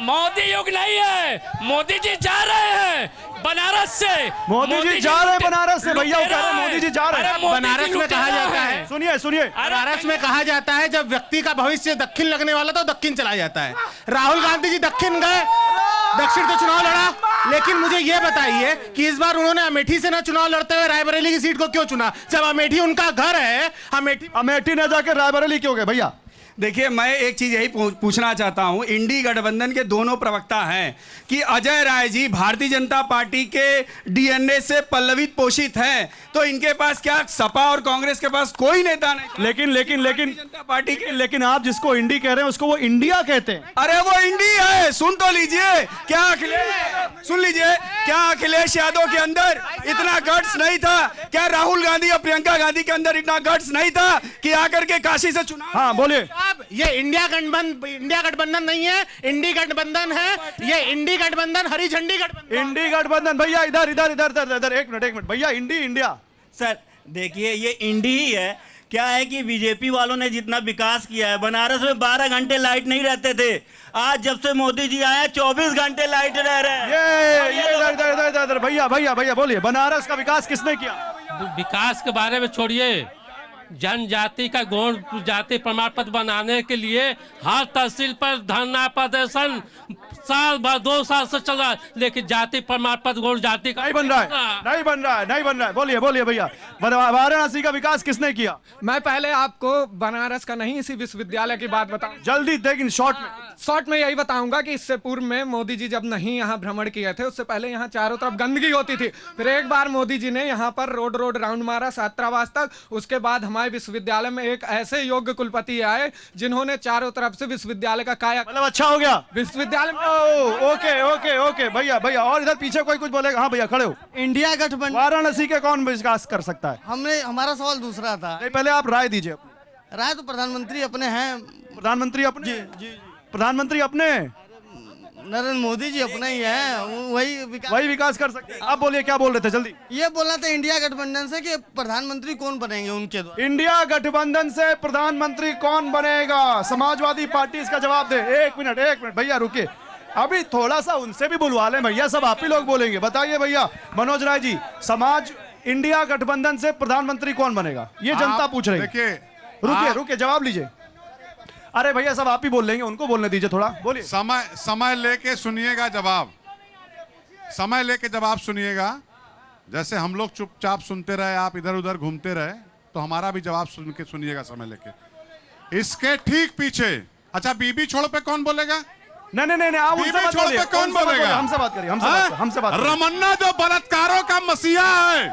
मोदी युग नहीं है, मोदी जी जा रहे हैं बनारस से। मोदी जी जा रहे हैं बनारस से भैया, कह रहे हैं मोदी जी जा रहे हैं। बनारस में कहा जाता है, सुनिए बनारस में कहा जाता है जब व्यक्ति का भविष्य दक्षिण लगने वाला तो दक्षिण चला जाता है। राहुल गांधी जी दक्षिण गए, दक्षिण से चुनाव लड़ा। लेकिन मुझे यह बताइए कि इस बार उन्होंने अमेठी से ना चुनाव लड़ते हुए रायबरेली की सीट को क्यों चुना, जब अमेठी उनका घर है? अमेठी न जाकर रायबरेली क्यों गए भैया? देखिए, मैं एक चीज यही पूछना चाहता हूं, इंडी गठबंधन के दोनों प्रवक्ता हैं कि अजय राय जी भारतीय जनता पार्टी के डीएनए से पल्लवित पोषित हैं, तो इनके पास क्या सपा और कांग्रेस के पास कोई नेता नहीं? लेकिन जनता पार्टी के, लेकिन आप जिसको इंडी कह रहे हैं उसको वो इंडिया कहते हैं। अरे वो इंडी है, सुन तो लीजिए। सुन लीजिए, क्या अखिलेश यादव के अंदर इतना गट्स नहीं था? क्या राहुल गांधी और प्रियंका गांधी के अंदर इतना गट्स नहीं था कि आकर के काशी से चुनाव? हाँ बोलिए। ये इंडिया गठबंधन नहीं है, इंडी गठबंधन है। ये इंडी गठबंधन, हरी झंडी गठबंधन। इंडी गठबंधन भैया, इधर 1 मिनट भैया, इंडी इंडिया। सर देखिए, ये इंडी ही है क्या है कि बीजेपी वालों ने जितना विकास किया है, बनारस में 12 घंटे लाइट नहीं रहते थे, आज जब से मोदी जी आए 24 घंटे लाइट रह रहे हैं। ये भैया भैया भैया बोलिए, बनारस का विकास किसने किया? विकास के बारे में छोड़िए, जनजाति का गौण जाति प्रमाण पत्र बनाने के लिए हर तहसील पर धरना प्रदर्शन साल भर 2 साल से चल रहा है, लेकिन जाति प्रमाण पत्र गौण जाति का नहीं बन रहा है, नहीं बन रहा है, नहीं बन रहा है। बोलिए बोलिए भैया, वाराणसी का विकास किसने किया? मैं पहले आपको बनारस का नहीं, इसी विश्वविद्यालय की बात बताऊं। जल्दी लेकिन शॉर्ट में यही बताऊंगा कि इससे पूर्व में मोदी जी जब नहीं यहाँ भ्रमण किए थे, उससे पहले यहाँ चारों तरफ गंदगी होती थी। फिर एक बार मोदी जी ने यहाँ पर रोड राउंड मारा छात्रावास तक। उसके बाद हमारे विश्वविद्यालय में एक ऐसे योग्य कुलपति आए जिन्होंने चारों तरफ से विश्वविद्यालय का काया, मतलब अच्छा हो गया विश्वविद्यालय में। ओके ओके ओके भैया भैया, और इधर पीछे कोई कुछ बोलेगा? हाँ भैया खड़े हो। इंडिया गठबंधन, वाराणसी के कौन विकास कर सकता है? हमारा सवाल दूसरा था। नहीं, पहले आप राय दीजिए। राय तो प्रधानमंत्री अपने हैं। प्रधानमंत्री अपने? जी प्रधानमंत्री अपने, नरेंद्र मोदी जी अपना ही है, वही विकास कर सकते हैं। आप बोलिए, क्या बोल रहे थे? जल्दी। ये बोलना था इंडिया गठबंधन से कि प्रधानमंत्री कौन बनेंगे उनके द्वारा। इंडिया गठबंधन से प्रधानमंत्री कौन बनेगा? समाजवादी पार्टी इसका जवाब दे। एक मिनट भैया रुकिए, अभी थोड़ा सा उनसे भी बुलवा लें भैया, सब आप ही लोग बोलेंगे। बताइए भैया मनोज राय जी, इंडिया गठबंधन से प्रधानमंत्री कौन बनेगा? ये जनता पूछ रही है। रुकिए जवाब लीजिए। अरे भैया सब आप ही बोल लेंगे, उनको बोलने दीजिए थोड़ा। बोलिए। समय लेके सुनिएगा जवाब, समय लेके जवाब सुनिएगा। जैसे हम लोग चुपचाप सुनते रहे, आप इधर उधर घूमते रहे, तो हमारा भी जवाब सुन के सुनिएगा समय लेके। इसके ठीक पीछे, अच्छा बीबी छोड़ पे कौन बोलेगा? नहीं आप बीबी छोड़ पे कौन बोलेगा? हमसे बात करिए, हमसे बात। रमन्ना जो बलात्कारों का मसीहा है,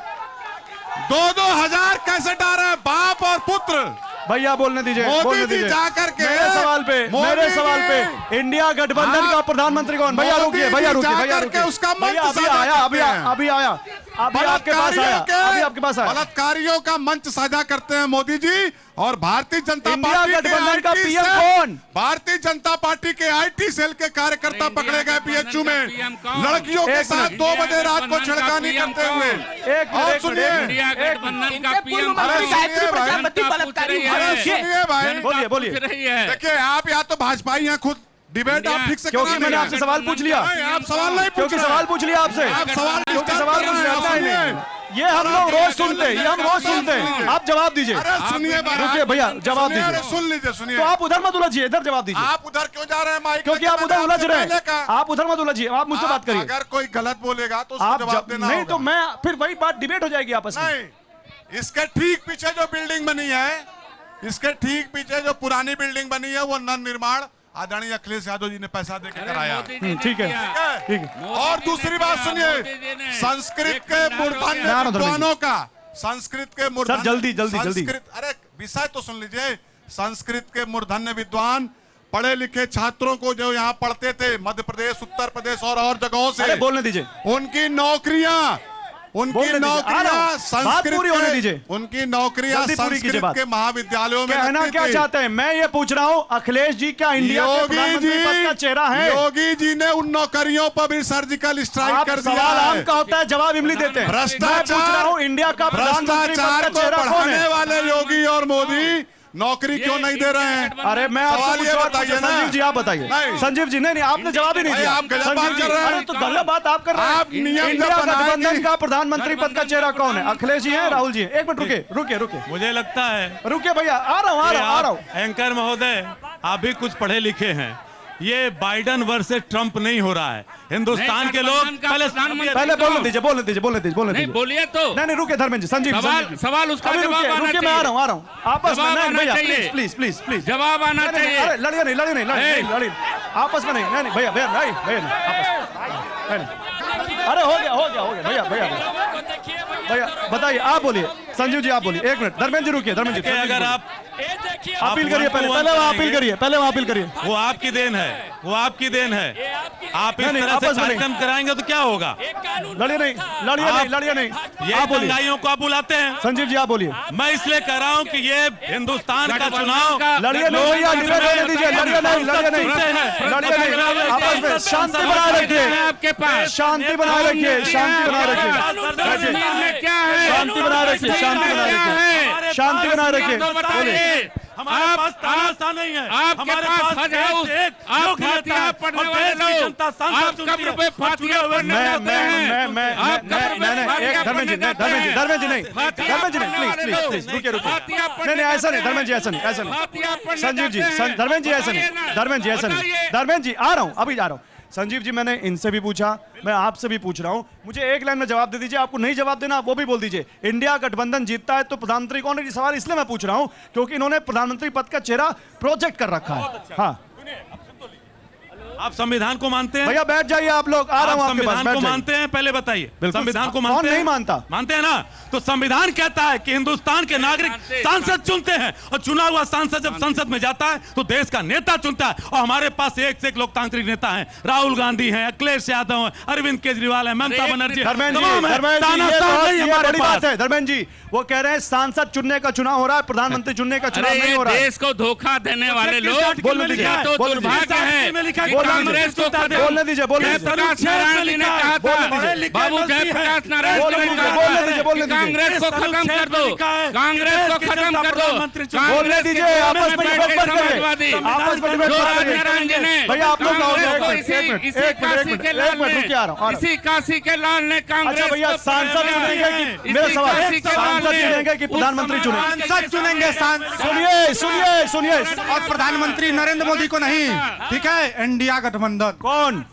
2-2 हजार कैसेट आ रहे हैं, बाप और पुत्र। भैया बोलने दीजिए, बोलने दीजिए। जाकर के मेरे सवाल पे इंडिया गठबंधन का प्रधानमंत्री कौन? भैया रुकिए भैया रुकिए, उसका अभी आपके पास आया। बलात्कारियों का मंच साझा करते हैं मोदी जी, और भारतीय जनता पार्टी गठबंधन का पीएम कौन? भारतीय जनता पार्टी के आईटी सेल के कार्यकर्ता पकड़े गए पीएचयू में, लड़कियों के साथ 2 बजे रात को छेड़खानी करते हुए। और सुनिए, इंडिया गठबंधन का पीएम सुनिए भाई, बोलिए। देखिए आप या तो भाजपाई हैं खुद, डिबेट आप ठीक से क्योंकि मैंने आपसे सवाल पूछ लिया। आप सवाल नहीं, क्योंकि सवाल पूछ लिया आपसे, आप सवाल क्योंकि सवाल पूछ लिया। ये हम लोग रोज सुनते हैं, आप जवाब दीजिए। सुनिए रुकिए भैया, जवाब दीजिए। सुन लीजिए, सुनिए। तो आप उधर मत उलझिए, इधर जवाब दीजिए। आप उधर क्यों जा रहे हैं माइक? क्योंकि आप उधर उलझ रहे हैं। आप उधर मत उलझिए, आप मुझसे बात करिए। अगर कोई गलत बोलेगा तो आप जवाब देना नहीं होगा। तो मैं फिर वही बात डिबेट हो जाएगी आपस में। नहीं, इसके ठीक पीछे जो बिल्डिंग बनी है, इसके ठीक पीछे जो पुरानी बिल्डिंग बनी है, वो नव निर्माण आदरणीय अखिलेश यादव जी ने पैसा देकर कराया। ठीक है। और दूसरी बात सुनिए, संस्कृत के मूर्धन्य विद्वानों का, संस्कृत के मूर्धन्य, जल्दी। अरे विषय तो सुन लीजिए। संस्कृत के मूर्धन्य विद्वान पढ़े लिखे छात्रों को जो यहाँ पढ़ते थे मध्य प्रदेश, उत्तर प्रदेश और जगहों से, बोलने दीजिए। उनकी नौकरियां संस्कृत के महाविद्यालयों में। कहना क्या चाहते हैं? मैं ये पूछ रहा हूँ, अखिलेश जी क्या इंडिया के प्रधानमंत्री पद का चेहरा है? योगी जी ने उन नौकरियों पर भी सर्जिकल स्ट्राइक कर दिया। सवाल आम का होता है, जवाब इमली देते हैं। भ्रष्टाचार, इंडिया का भ्रष्टाचार को बढ़ाने वाले योगी और मोदी नौकरी क्यों नहीं दे रहे हैं? अरे मैं आपसे बताइए ना। संजीव जी आप बताइए। संजीव जी नहीं, आपने जवाब ही नहीं दिया। आप गलत बात कर रहे हैं। तो गलत बात आप कर रहे हैं। आप नियम इंडिया गठबंधन का प्रधानमंत्री पद का चेहरा कौन है? अखिलेश जी है, राहुल जी है? एक मिनट रुके। मुझे लगता है, रुके भैया, आ रहा हूँ। एंकर महोदय, आप भी कुछ पढ़े लिखे हैं। ये बाइडन वर्सेस ट्रंप नहीं हो रहा है। हिंदुस्तान के लोग पहले बोलने दीजिए। बोलिए तो। नहीं रुके धर्मेंद्र जी, संजीव सवाल उसका जवाब आना चाहिए। मैं आ रहा हूँ। आपस में भैया प्लीज जवाब आना चाहिए। अरे लड़िए आपस में नहीं भैया अरे हो गया भैया बताइए। आप बोलिए संजीव जी, आप बोलिए। एक मिनट धर्मेंद्र जी रुकिए। धर्मेंद्र जी अगर आप अपील करिए, पहले वहाँ अपील करिए। वो आपकी देन है। आप इस तरह से कार्यक्रम कराएंगे तो क्या होगा? लड़िए नहीं, लड़िए नहीं, लड़िए नहीं। ये आप बोलिए। दंगाइयों को आप बुलाते हैं। संजीव जी आप बोलिए। मैं इसलिए कह रहा हूँ कि ये हिंदुस्तान का चुनाव लड़िए नहीं भैया, डिबेट होने दीजिए। लड़िए नहीं, लड़िए नहीं, लड़िए नहीं। आपस में शांति बनाए रखिए, आपके पास शांति बनाए रखिए, शांति बनाए रखिए, कश्मीर में क्या है? शांति बनाए रखिए, शांति बनाए रखिए, शांति बनाए रखिए। बोलिए। हमारे पास तानाशाह नहीं है। आपके पास हज हाउस, आप फातिहा पढ़ने वाले लोग, आप कब्र पे फातिहा पढ़ने जाते हैं। मैं एक धर्मेंद्र जी नहीं, प्लीज रुकिए। नहीं ऐसा नहीं, धर्मेंद्र जी ऐसा नहीं, ऐसा नहीं। संजीव जी, धर्मेंद्र जी ऐसा नहीं, धर्मेंद्र जी ऐसा नहीं, धर्मेंद्र जी आ रहा हूँ, अभी जा रहा हूँ। संजीव जी मैंने इनसे भी पूछा, मैं आपसे भी पूछ रहा हूं, मुझे एक लाइन में जवाब दे दीजिए। आपको नहीं जवाब देना वो भी बोल दीजिए। इंडिया गठबंधन जीतता है तो प्रधानमंत्री कौन है? ये सवाल इसलिए मैं पूछ रहा हूं क्योंकि इन्होंने प्रधानमंत्री पद का चेहरा प्रोजेक्ट कर रखा है। हाँ, आप संविधान को मानते हैं? भैया बैठ जाइए आप लोग, आ रहा हूं आपके पास। संविधान को मानते हैं? पहले बताइए, संविधान को कौन मानते हैं? नहीं मानता? मानते हैं ना? तो संविधान कहता है कि हिंदुस्तान के नागरिक सांसद चुनते हैं और चुना हुआ सांसद जब संसद में जाता है तो देश का नेता चुनता है। और हमारे पास एक से एक लोकतांत्रिक नेता हैं। राहुल गांधी हैं, अखिलेश यादव हैं, अरविंद केजरीवाल हैं, ममता बनर्जी। धर्मेंद्र जी, बात है धर्मेंद्र जी, वो कह रहे हैं सांसद चुनने का चुनाव हो रहा है, प्रधानमंत्री चुनने का चुनाव नहीं हो रहा है। देश को धोखा देने वाले लोग बोलने दीजिए, तो दुर्भाग्य है। कांग्रेस को बोलने दीजिए, बोलने दीजिए। प्रकाश नारायण जी ने कहा था, बाबू जयप्रकाश नारायण, कांग्रेस को खत्म कर दो, कांग्रेस को खत्म कर दो। बोलने दीजिए, आपस में डिबेट मत करिए, आपस में डिबेट मत करिए। भैया आप लोग इसी काशी के लाल ने कांग्रेस भैया सांसद चुनेंगे कि मेरा सवाल, सांसद चुनेंगे कि प्रधानमंत्री चुनेंगे? सांसद चुनेंगे। सुनिए सुनिए सुनिए, और प्रधानमंत्री नरेंद्र मोदी को नहीं, ठीक है? इंडिया गठबंधन। कौन?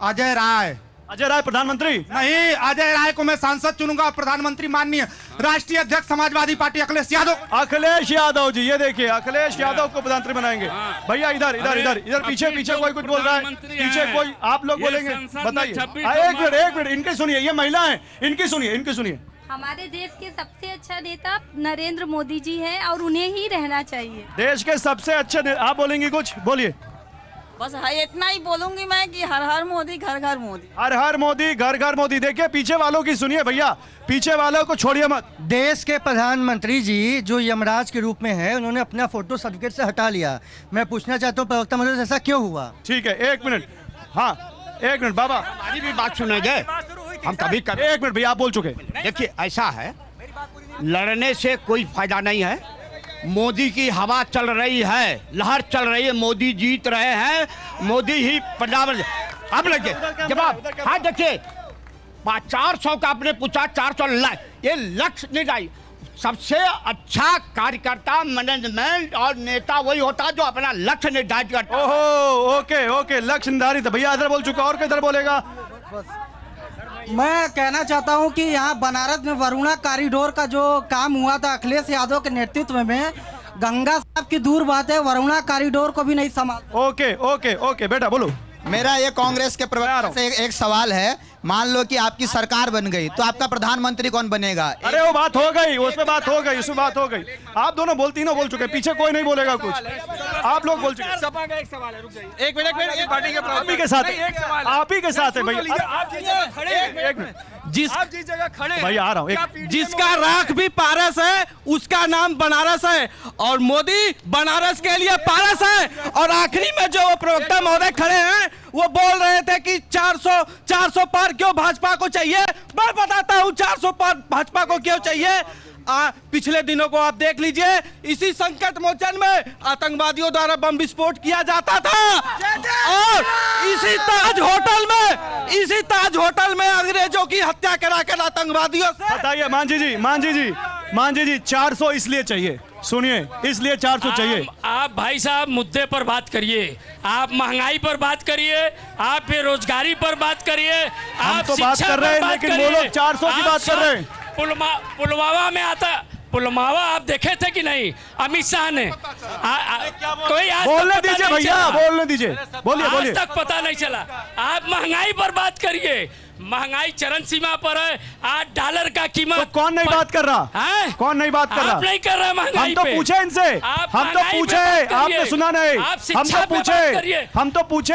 अजय राय। अजय राय प्रधानमंत्री नहीं, अजय राय को मैं सांसद चुनूंगा और प्रधानमंत्री माननीय राष्ट्रीय अध्यक्ष समाजवादी पार्टी अखिलेश यादव। अखिलेश यादव जी, ये देखिए अखिलेश यादव को प्रधानमंत्री बनाएंगे। भैया इधर इधर इधर इधर पीछे पीछे कोई कुछ बोल रहा है, पीछे कोई आप लोग बोलेंगे, बताइए। एक मिनट इनकी सुनिए, ये महिला है, इनकी सुनिए, इनकी सुनिए। हमारे देश के सबसे अच्छा नेता नरेंद्र मोदी जी हैं और उन्हें ही रहना चाहिए। देश के सबसे अच्छे आप बोलेंगी कुछ? बोलिए। बस इतना ही बोलूंगी मैं कि हर हर मोदी घर घर मोदी, हर हर मोदी घर घर मोदी। देखिए पीछे वालों की सुनिए भैया, पीछे वालों को छोड़िए मत। देश के प्रधानमंत्री जी जो यमराज के रूप में है, उन्होंने अपना फोटो सर्टिफिकेट से हटा लिया। मैं पूछना चाहता हूँ प्रवक्ता महोदय, ऐसा क्यों हुआ? ठीक है, एक मिनट। हाँ एक मिनट बाबा, हमारी भी बात सुनेंगे हम कभी कर। एक मिनट भैया आप बोल चुके। देखिए ऐसा है, लड़ने से कोई फायदा नहीं है। मोदी की हवा चल रही है, लहर चल रही है, मोदी जीत रहे हैं, मोदी ही पंजाब। अब लगे जवाब। हाँ देखिए 400 का आपने पूछा, 400 ये लक्ष्य निर्धारित। सबसे अच्छा कार्यकर्ता, मैनेजमेंट और नेता वही होता है जो अपना लक्ष्य निर्धारित करता है। ओहो ओके ओके, लक्ष्य निर्धारित है। भैया इधर बोल चुका, और किधर बोलेगा? मैं कहना चाहता हूं कि यहाँ बनारस में वरुणा कॉरिडोर का जो काम हुआ था अखिलेश यादव के नेतृत्व में, गंगा साहब की दूर बात है, वरुणा कॉरिडोर को भी नहीं संभाल। ओके ओके ओके बेटा बोलो। मेरा ये कांग्रेस के प्रवक्ता से एक सवाल है। मान लो कि आपकी सरकार बन गई तो आपका प्रधानमंत्री कौन बनेगा? अरे वो बात हो गई, उसमें बात हो गई, उसमें बात हो गई। आप दोनों तीनों बोल चुके, पीछे कोई नहीं बोलेगा कुछ। आप लोग बोल चुके। सपा का एक सवाल है, रुक जाइए। एक मिनट, पार्टी के आप ही के साथ है, आप ही के साथ है भैया। आप जिस जगह खड़े हैं, एक मिनट, आप जिस जगह खड़े हैं भैया आ रहा हूँ। जिसका राख भी पारस है उसका नाम बनारस है, और मोदी बनारस के लिए पारस है। और आखिरी में जो प्रवक्ता महोदय खड़े हैं वो बोल रहे थे कि 400 पार क्यों भाजपा को चाहिए। मैं बताता हूँ 400 पार भाजपा को क्यों चाहिए। पिछले दिनों को आप देख लीजिए, इसी संकट मोचन में आतंकवादियों द्वारा बम विस्फोट किया जाता था, और इसी ताज होटल में अंग्रेजों की हत्या करा कर आतंकवादियों से। बताइए मांझी जी 400 इसलिए चाहिए, सुनिए, इसलिए 400 चाहिए। आप भाई साहब मुद्दे पर बात करिए, आप महंगाई पर बात करिए, आप बेरोजगारी पर बात करिए, हम तो बात कर रहे हैं, लेकिन वो लोग 400 की बात कर रहे हैं। पुलवामा में आता, पुलवामा आप देखे थे कि नहीं? अमित शाह ने कोई बोलने दीजिए भैया, बोलने दीजिए, बोलिए आज तक पता नहीं चला। आप महंगाई पर बात करिए, महंगाई चरम सीमा पर है। $8 का कीमत। तो कौन नहीं बात कर रहा है? कौन नहीं बात कर रहा? आप नहीं कर रहे महंगाई हम तो पे। पूछे इनसे, आप हम तो महंगाई पे पूछे, बात करिए। आपने सुना नहीं। आप हम शिक्षा तो पे पूछे, बात करिए। हम तो पूछे।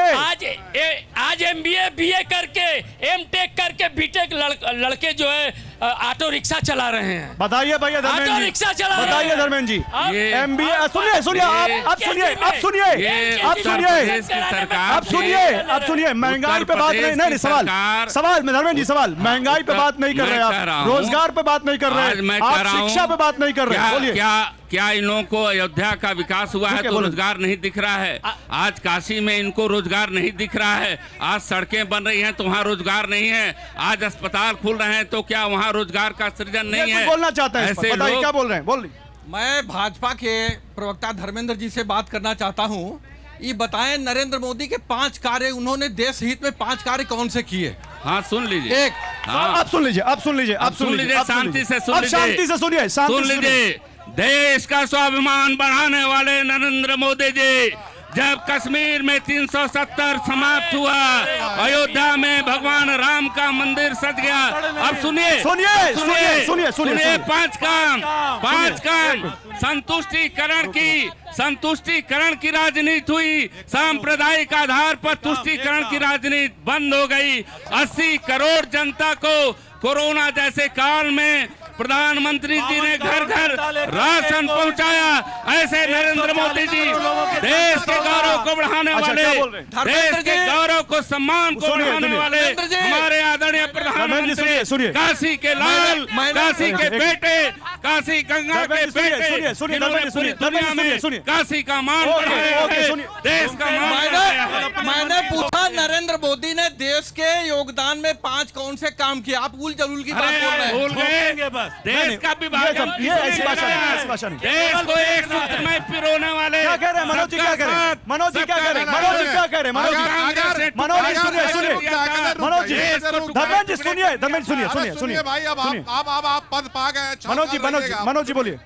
आज MBA BA करके M.Tech करके B.Tech लड़के जो है ऑटो रिक्शा चला रहे हैं। बताइए भैया धर्मेंद्र ऑटो जी, रिक्शा चला रहे बताइए हैं। धर्मेंद्र जी। ये- MBA सुनिए सुनिए आप सुनिए आप सुनिए आप सुनिए आप सुनिए आप सुनिए महंगाई पे बात नहीं नहीं सवाल में धर्मेंद्र जी सवाल महंगाई पे बात नहीं कर रहे आप, रोजगार पे बात नहीं कर रहे, आप शिक्षा पे बात नहीं कर रहे। बोलिए क्या इन लोगों को अयोध्या का विकास हुआ है तो रोजगार नहीं दिख रहा है? आज काशी में इनको रोजगार नहीं दिख रहा है। आज सड़कें बन रही हैं तो वहाँ रोजगार नहीं है। आज अस्पताल खुल रहे हैं तो क्या वहाँ रोजगार का सृजन नहीं है? बोलना चाहता है ऐसे बताइए लोग क्या बोल रहे हैं? बोलिए। मैं भाजपा के प्रवक्ता धर्मेंद्र जी से बात करना चाहता हूं। ये बताएं नरेंद्र मोदी के 5 कार्य, उन्होंने देश हित में 5 कार्य कौन से किए? हाँ सुन लीजिए। एक, आप सुन लीजिए आप सुन लीजिए आप सुन लीजिए शांति से सुन आप लीजिए। शांति से सुनिए सुन लीजिए। देश का स्वाभिमान बढ़ाने वाले नरेंद्र मोदी जी जब कश्मीर में 370 समाप्त हुआ, अयोध्या में भगवान राम का मंदिर सज गया। अब सुनिए सुनिए सुनिए सुनिए सुनिए 5 काम संतुष्टिकरण की राजनीति हुई। सांप्रदायिक आधार पर तुष्टिकरण की राजनीति बंद हो गई। 80 करोड़ जनता को कोरोना जैसे काल में प्रधानमंत्री जी ने घर घर राशन पहुंचाया। ऐसे नरेंद्र मोदी जी देश के गौरव को बढ़ाने वाले, देश के गौरव को सम्मान को बढ़ाने वाले हमारे आदरणीय प्रधानमंत्री, काशी के लाल, काशी के बेटे, काशी गंगा के बेटे, जिन्होंने पूरी दुनिया में काशी का मान बढ़ाया, देश का मान। मैंने पूछा नरेंद्र मोदी ने देश के योगदान में 5 कौन से काम किए? आप उल जलूल की बात बोल रहे हैं। भूल गए देश का विभाजन, ये ऐसी भाषा नहीं। देश को एक सूत्र में पिरोने वाले। क्या कह रहे हैं मनोज जी? क्या कह रहे हैं मनोज जी? क्या कह रहे हैं मनोज जी? क्या कह रहे हैं मनोज जी? मनोज जी सुनिए सुनिए मनोज जी, धर्मेंद्र जी सुनिए, धर्मेंद्र सुनिए सुनिए सुनिए भाई। अब आप पद पा गए। मनोज जी बोलिए।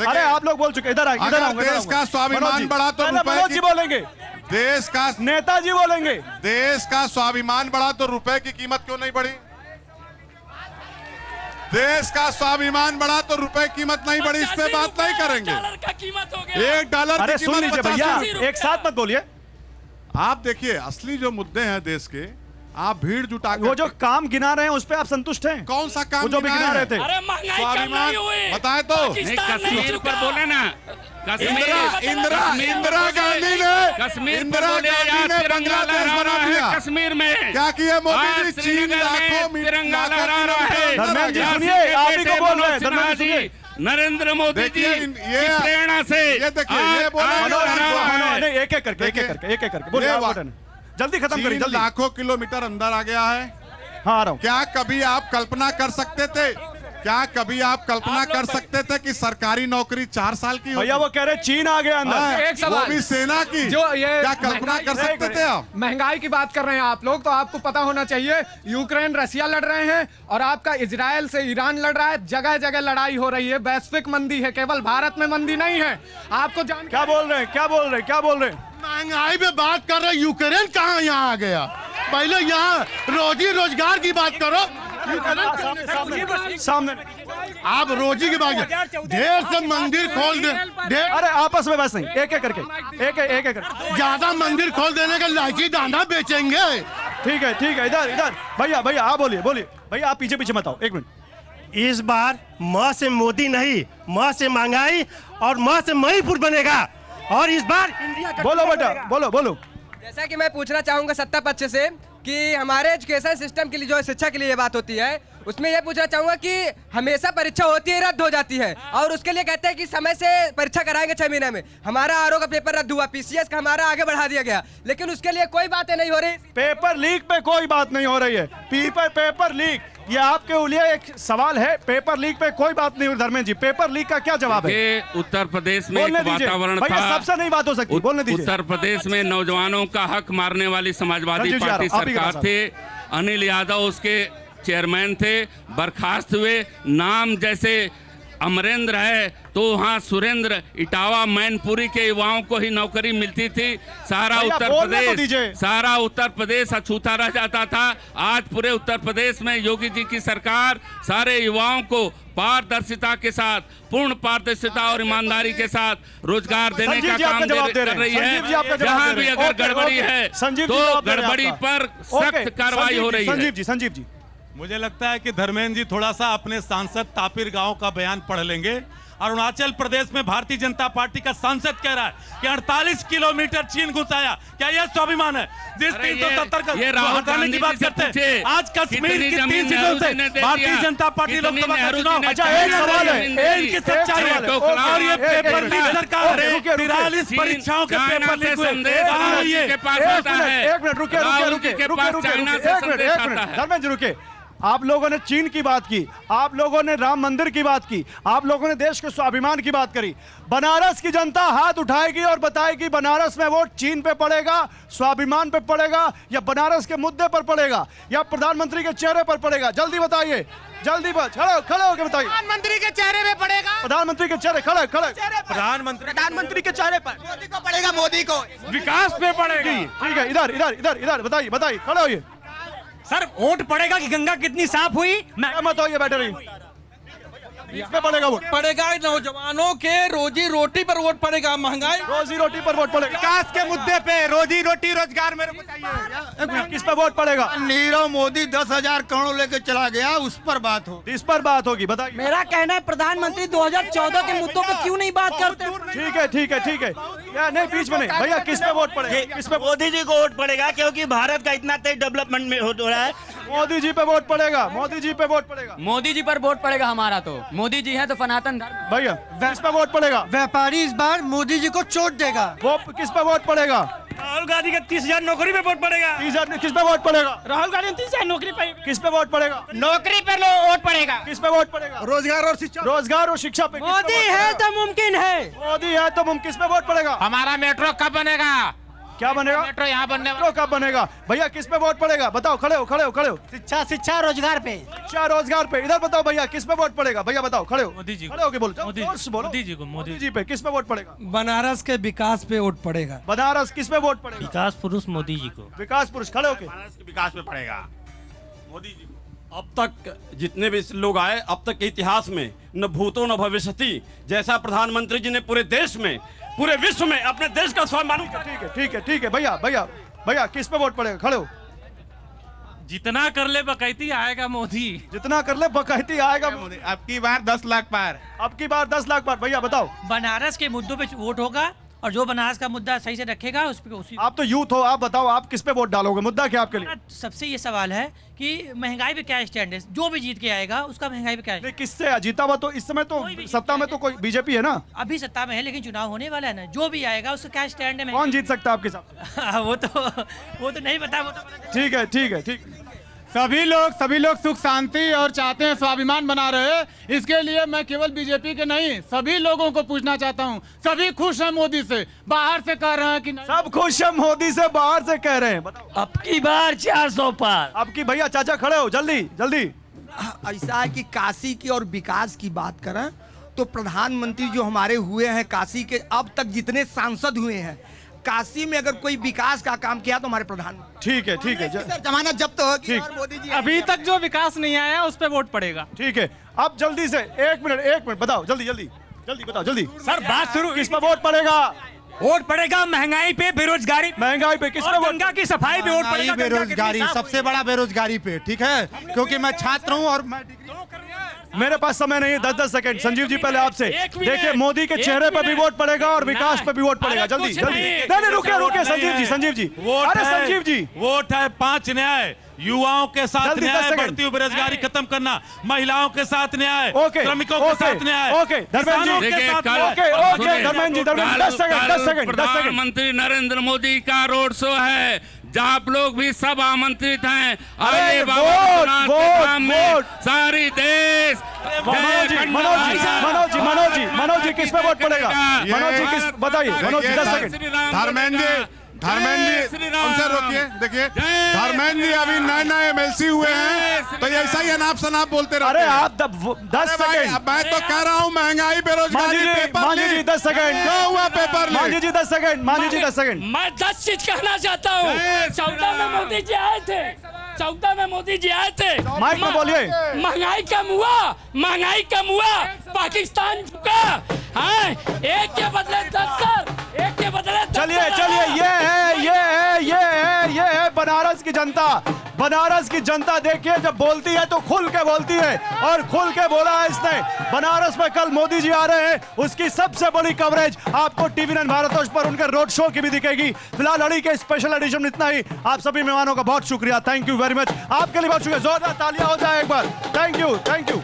अरे आप लोग बोल चुके, इधर आएंगे, इधर आऊंगा। देश का स्वाभिमान बढ़ा तो मनोज जी बोलेंगे, देश का नेताजी बोलेंगे। देश का स्वाभिमान बढ़ा तो रुपए की कीमत क्यों नहीं बढ़ी? देश का स्वाभिमान बढ़ा तो रुपए की कीमत नहीं बढ़ी, इस पे बात नहीं करेंगे। $1 अरे सुन लीजिए भैया, एक साथ मत बोलिए। आप देखिए असली जो मुद्दे हैं देश के, आप भीड़ जुटा वो जो काम गिना रहे हैं उस पे आप संतुष्ट हैं? कौन सा काम वो जो भी गिना रहे थे? अरे महंगाई कम नहीं हुई। बताए तो कश्मीर पर बोले ना, इंदिरा गांधी ने तिरंगा लहरा रहा है कश्मीर में। क्या किया मोदी जी? चीन तिरंगा लहरा रहा है। धर्मेंद्र जी सुनिए, आप ही को बोल रहे हैं। धर्मेंद्र जी सुनिए, नरेंद्र मोदी जी ये प्रेरणा से ये देखिए, ये नहीं एक एक करके बोलिए, जल्दी खत्म करिए जल्दी। लाखों किलोमीटर अंदर आ गया है। हाँ आ रहा हूँ। क्या कभी आप कल्पना कर सकते थे? क्या कभी आप कल्पना कर सकते थे कि सरकारी नौकरी 4 साल की होगी? भैया वो कह रहे चीन आ गया अंदर। एक सवाल, वो भी सेना की। जो ये क्या कल्पना कर सकते थे आप? महंगाई की बात कर रहे हैं आप लोग, तो आपको पता होना चाहिए यूक्रेन रसिया लड़ रहे हैं और आपका इजराइल से ईरान लड़ रहा है। जगह जगह लड़ाई हो रही है, वैश्विक मंदी है, केवल भारत में मंदी नहीं है। आपको जान क्या बोल रहे हैं? क्या बोल रहे हैं? क्या बोल रहे हैं? महंगाई पे बात कर रहे, यूक्रेन कहाँ यहाँ आ गया? पहले यहाँ रोजी रोजगार की बात करो। सामने आप रोजी की बात, ढेर से मंदिर खोल दे। अरे आपस में बस नहीं, एक एक करके ज्यादा मंदिर खोल देने का लाठी दाना बेचेंगे। ठीक है इधर भैया आप बोलिए भैया, आप पीछे मत आओ, 1 मिनट। इस बार म से मोदी नहीं, म से महंगाई और म से मणिपुर बनेगा। और इस बार इंडिया का बोलो बेटा, बोलो। जैसा कि मैं पूछना चाहूंगा सत्ता पक्ष से कि हमारे एजुकेशन सिस्टम के लिए, जो शिक्षा के लिए ये बात होती है, उसमें ये पूछना चाहूंगा कि हमेशा परीक्षा होती है, रद्द हो जाती है, और उसके लिए कहते हैं कि समय से परीक्षा कराएंगे 6 महीने में। हमारा आरओ का पेपर रद्द हुआ, पीसीएस का हमारा आगे बढ़ा दिया गया, लेकिन उसके लिए कोई बातें नहीं हो रही। पेपर लीक पे कोई बात नहीं हो रही है। पेपर लीक, ये आपके लिए एक सवाल है। पेपर लीक पे कोई बात नहीं हुई। धर्मेंद्र जी, पेपर लीक का क्या जवाब है? उत्तर प्रदेश में एक वातावरण था, सबसे नहीं बात हो सकती, बोलने दीजिए। उत्तर प्रदेश में नौजवानों का हक मारने वाली समाजवादी पार्टी सरकार थे। अनिल यादव उसके चेयरमैन थे, बर्खास्त हुए। नाम जैसे अमरेंद्र है तो वहाँ सुरेंद्र इटावा मैनपुरी के युवाओं को ही नौकरी मिलती थी। सारा भैया, उत्तर बोलने तो प्रदेश दीजिए। सारा उत्तर प्रदेश अछूता रह जाता था। आज पूरे उत्तर प्रदेश में योगी जी की सरकार सारे युवाओं को पारदर्शिता के साथ, पूर्ण पारदर्शिता और ईमानदारी के साथ रोजगार देने संजीव का जी काम आपका जवाब दे रहे कर रही हैं। संजीव जी आपका है। जवाब जहाँ दे भी रहे हैं। अगर ओके, गड़बड़ी ओके। है संजीव जी तो जवाब दे रहे हैं गड़बड़ी आपका। पर ओके, सख्त कार्रवाई हो रही है। संजीव जी, संजीव जी, मुझे लगता है कि धर्मेंद्र जी थोड़ा सा अपने सांसद तापिर गांव का बयान पढ़ लेंगे। अरुणाचल प्रदेश में भारतीय जनता पार्टी का सांसद कह रहा है कि 48 किलोमीटर चीन घुसाया। क्या यह स्वाभिमान है? जिस 370 का ये राहुल हटाने की गांधी बात जी से करते हैं, पूछे, आज कश्मीर कितनी की 3 जमीन सीटों नेहरू से जी ने दे भारतीय दिया? जनता पार्टी कितनी लोकसभा का नेहरू जी चुनाव ने अच्छा, एक सवाल है, इनकी सच्चाई है। और ये पेपर लीक सरकार है, 43 परीक्षाओं के पेपर लीक हुए। कहाँ है ये? एक मिनट रुके धर्मेंद्र जी रुके। आप लोगों ने चीन की बात की, आप लोगों ने राम मंदिर की बात की, आप लोगों ने देश के स्वाभिमान की बात करी। बनारस की जनता हाथ उठाएगी और बताएगी बनारस में वोट चीन पे पड़ेगा, स्वाभिमान पे पड़ेगा, या बनारस के मुद्दे पर पड़ेगा, या प्रधानमंत्री के चेहरे पर पड़ेगा? जल्दी बताइए, जल्दी खड़े होकर बताइए। प्रधानमंत्री के चेहरे पे पड़ेगा। प्रधानमंत्री के चेहरे खड़े प्रधानमंत्री के चेहरे पर मोदी को पड़ेगा, मोदी को विकास पे पड़ेगा। ठीक है, इधर बताइए खड़े होइए। सर वोट पड़ेगा कि गंगा कितनी साफ हुई? मत होइए, बैठे रहिए। इसमें पड़ेगा वोट, पड़ेगा नौजवानों के रोजी रोटी पर वोट पड़ेगा, महंगाई रोजी रोटी पर वोट पड़ेगा। विकास के मुद्दे पे रोजी रोटी रोजगार मेरे को चाहिए। किस पर वोट पड़ेगा? नीरव मोदी 10,000 करोड़ लेके चला गया, उस पर बात हो। इस पर बात होगी, बताइए। मेरा कहना है प्रधानमंत्री 2014 के मुद्दों पर क्यों नहीं बात करते? ठीक है। या नहीं, बीच में नहीं भैया, किस पे वोट पड़ेगा? किस पे? मोदी जी को वोट पड़ेगा, क्योंकि भारत का इतना तेज डेवलपमेंट में हो रहा है। मोदी जी पे वोट पड़ेगा, मोदी जी पे वोट पड़ेगा। मोदी जी पर वोट पड़ेगा हमारा। तो मोदी जी हैं तो सनातन धर्म। भैया किस पे वोट पड़ेगा? व्यापारी इस बार मोदी जी को चोट देगा। वो किस पे वोट पड़ेगा? राहुल गांधी के 30,000 नौकरी पे वोट पड़ेगा। 30,000 किस पे वोट पड़ेगा? राहुल गांधी 30,000 नौकरी पे। किस पे वोट पड़ेगा? नौकरी पे वोट पड़ेगा। किस पे वोट पड़ेगा? रोजगार और शिक्षा पे। मोदी है तो मुमकिन है। मोदी है तो मुमकिन। किस पे वोट पड़ेगा? हमारा मेट्रो कब बनेगा? क्या बनेगा? मेट्रो यहाँ बनने मेट्रो कब बनेगा? भैया किस पे वोट पड़ेगा? बताओ, खड़े हो। शिक्षा रोजगार पे। शिक्षा रोजगार पे। इधर बताओ भैया, किस पे वोट पड़ेगा? भैया बताओ, खड़े हो। मोदी जी को। खड़े होके बोलो। मोदी जी को। मोदी जी पे किस पे वोट पड़ेगा? बनारस के विकास पे वोट पड़ेगा। बनारस किस पे वोट पड़ेगा? विकास पुरुष मोदी जी को। विकास पुरुष, खड़े होके। विकास पे पड़ेगा मोदी जी को। अब तक जितने भी लोग आए, अब तक के इतिहास में न भूतो न भविष्यति जैसा प्रधानमंत्री जी ने पूरे देश में, पूरे विश्व में अपने देश का स्वाभिमान। ठीक है भैया किस पे वोट पड़ेगा? खड़े हो। जितना कर ले बकैती आएगा मोदी। जितना कर ले बकैती आएगा मोदी। अब की बार 10 लाख पार। अब की बार 10 लाख पार। भैया बताओ। बनारस के मुद्दों पे वोट होगा और जो बनारस का मुद्दा सही से रखेगा उस पे उसी। आप तो यूथ हो, आप बताओ आप किस पे वोट डालोगे? मुद्दा क्या आपके लिए? सबसे ये सवाल है कि महंगाई पे क्या स्टैंड है? जो भी जीत के आएगा उसका महंगाई पे क्या है? किससे जीता हुआ? तो इस समय तो सत्ता में तो कोई बीजेपी है ना। अभी सत्ता में है लेकिन चुनाव होने वाला है ना, जो भी आएगा उसका क्या स्टैंड है? कौन जीत सकता है आपके साथ? वो तो नहीं पता। वो तो ठीक है। सभी लोग सुख शांति और चाहते हैं, स्वाभिमान बना रहे। इसके लिए मैं केवल बीजेपी के नहीं, सभी लोगों को पूछना चाहता हूं, सभी खुश हैं मोदी से? बाहर से कह रहे हैं कि नहीं? सब खुश हैं मोदी से, बाहर से कह रहे हैं। बताओ। अब की बार 400 पार। अब की भैया चाचा खड़े हो, जल्दी। ऐसा है कि काशी की और विकास की बात करें तो प्रधानमंत्री जो हमारे हुए हैं काशी के, अब तक जितने सांसद हुए हैं काशी में, अगर कोई विकास का काम किया तो हमारे प्रधानमंत्री। ठीक है सर जमानत जब्त होगी और मोदी जी अभी तक जो विकास नहीं आया उस पे वोट पड़ेगा। ठीक है, अब जल्दी से 1 मिनट बताओ, जल्दी बताओ जल्दी। सर बात शुरू। किस पे वोट पड़ेगा? वोट पड़ेगा महंगाई पे, बेरोजगारी पे। किस पे? गंगा की सफाई पे वोट पड़ेगा। बेरोजगारी सबसे बड़ा बेरोजगारी पे। ठीक है, क्योंकि मैं छात्र हूँ और मैं मेरे पास समय नहीं है, 10 सेकंड। संजीव जी पहले आपसे देखिए, मोदी के चेहरे पर भी वोट पड़ेगा और विकास पे भी वोट पड़ेगा। जल्दी नहीं रुके संजीव जी। अरे संजीव जी, वोट है 5 न्याय, युवाओं के साथ जल्दी, न्याय, 10 सेकंड। बढ़ती हुई बेरोजगारी खत्म करना, महिलाओं के साथ न्याय, ओके, श्रमिकों के साथ न्याय, ओके धर्मेंद्र जी, धर्मेंद्र जी 10 सेकंड। प्रधानमंत्री नरेंद्र मोदी का रोड शो है जहाँ आप लोग भी सब आमंत्रित हैं। आइए बाबा विश्वनाथ के धाम में सारी देश। मनोज जी किस पे वोट पड़ेगा? मनोज जी किस बताइए। मनोज जी 10 सेकंड। धर्मेंद्र जी उनसे रोकिए। देखिए धर्मेंद्र जी अभी नए एमएलसी हुए हैं, तो ऐसा ही अनाप शनाप बोलते रहते अरे हैं। आप 10 सेकंड, मैं तो कह रहा हूँ महंगाई बेरोजगारी पेपर मांझी जी लीक। 10 सेकंड, क्या हुआ पेपर लीक? मांझी जी 10 सेकंड, मांझी जी 10 सेकंड। मैं 10 चीज कहना चाहता हूँ। 14 में मोदी जी आए थे, 14 में मोदी जी आए थे। माइक में बोलिए। महंगाई कम हुआ, महंगाई कम हुआ, पाकिस्तान झुका। हाँ, एक के बदले 10 सर, एक के बदले 10 चलिए सर। चलिए, ये है बनारस की जनता। बनारस की जनता देखिए, जब बोलती है तो खुल के बोलती है, और खुल के बोला है इसने। बनारस में कल मोदी जी आ रहे हैं, उसकी सबसे बड़ी कवरेज आपको टीवी9 भारतवर्ष पर उनके रोड शो की भी दिखेगी। फिलहाल अड़ी के स्पेशल एडिशन में इतना ही। आप सभी मेहमानों का बहुत शुक्रिया, थैंक यू वेरी मच। आपके लिए बहुत शुक्रिया, जोरदार तालियां हो जाए एक बार। Thank you, thank you.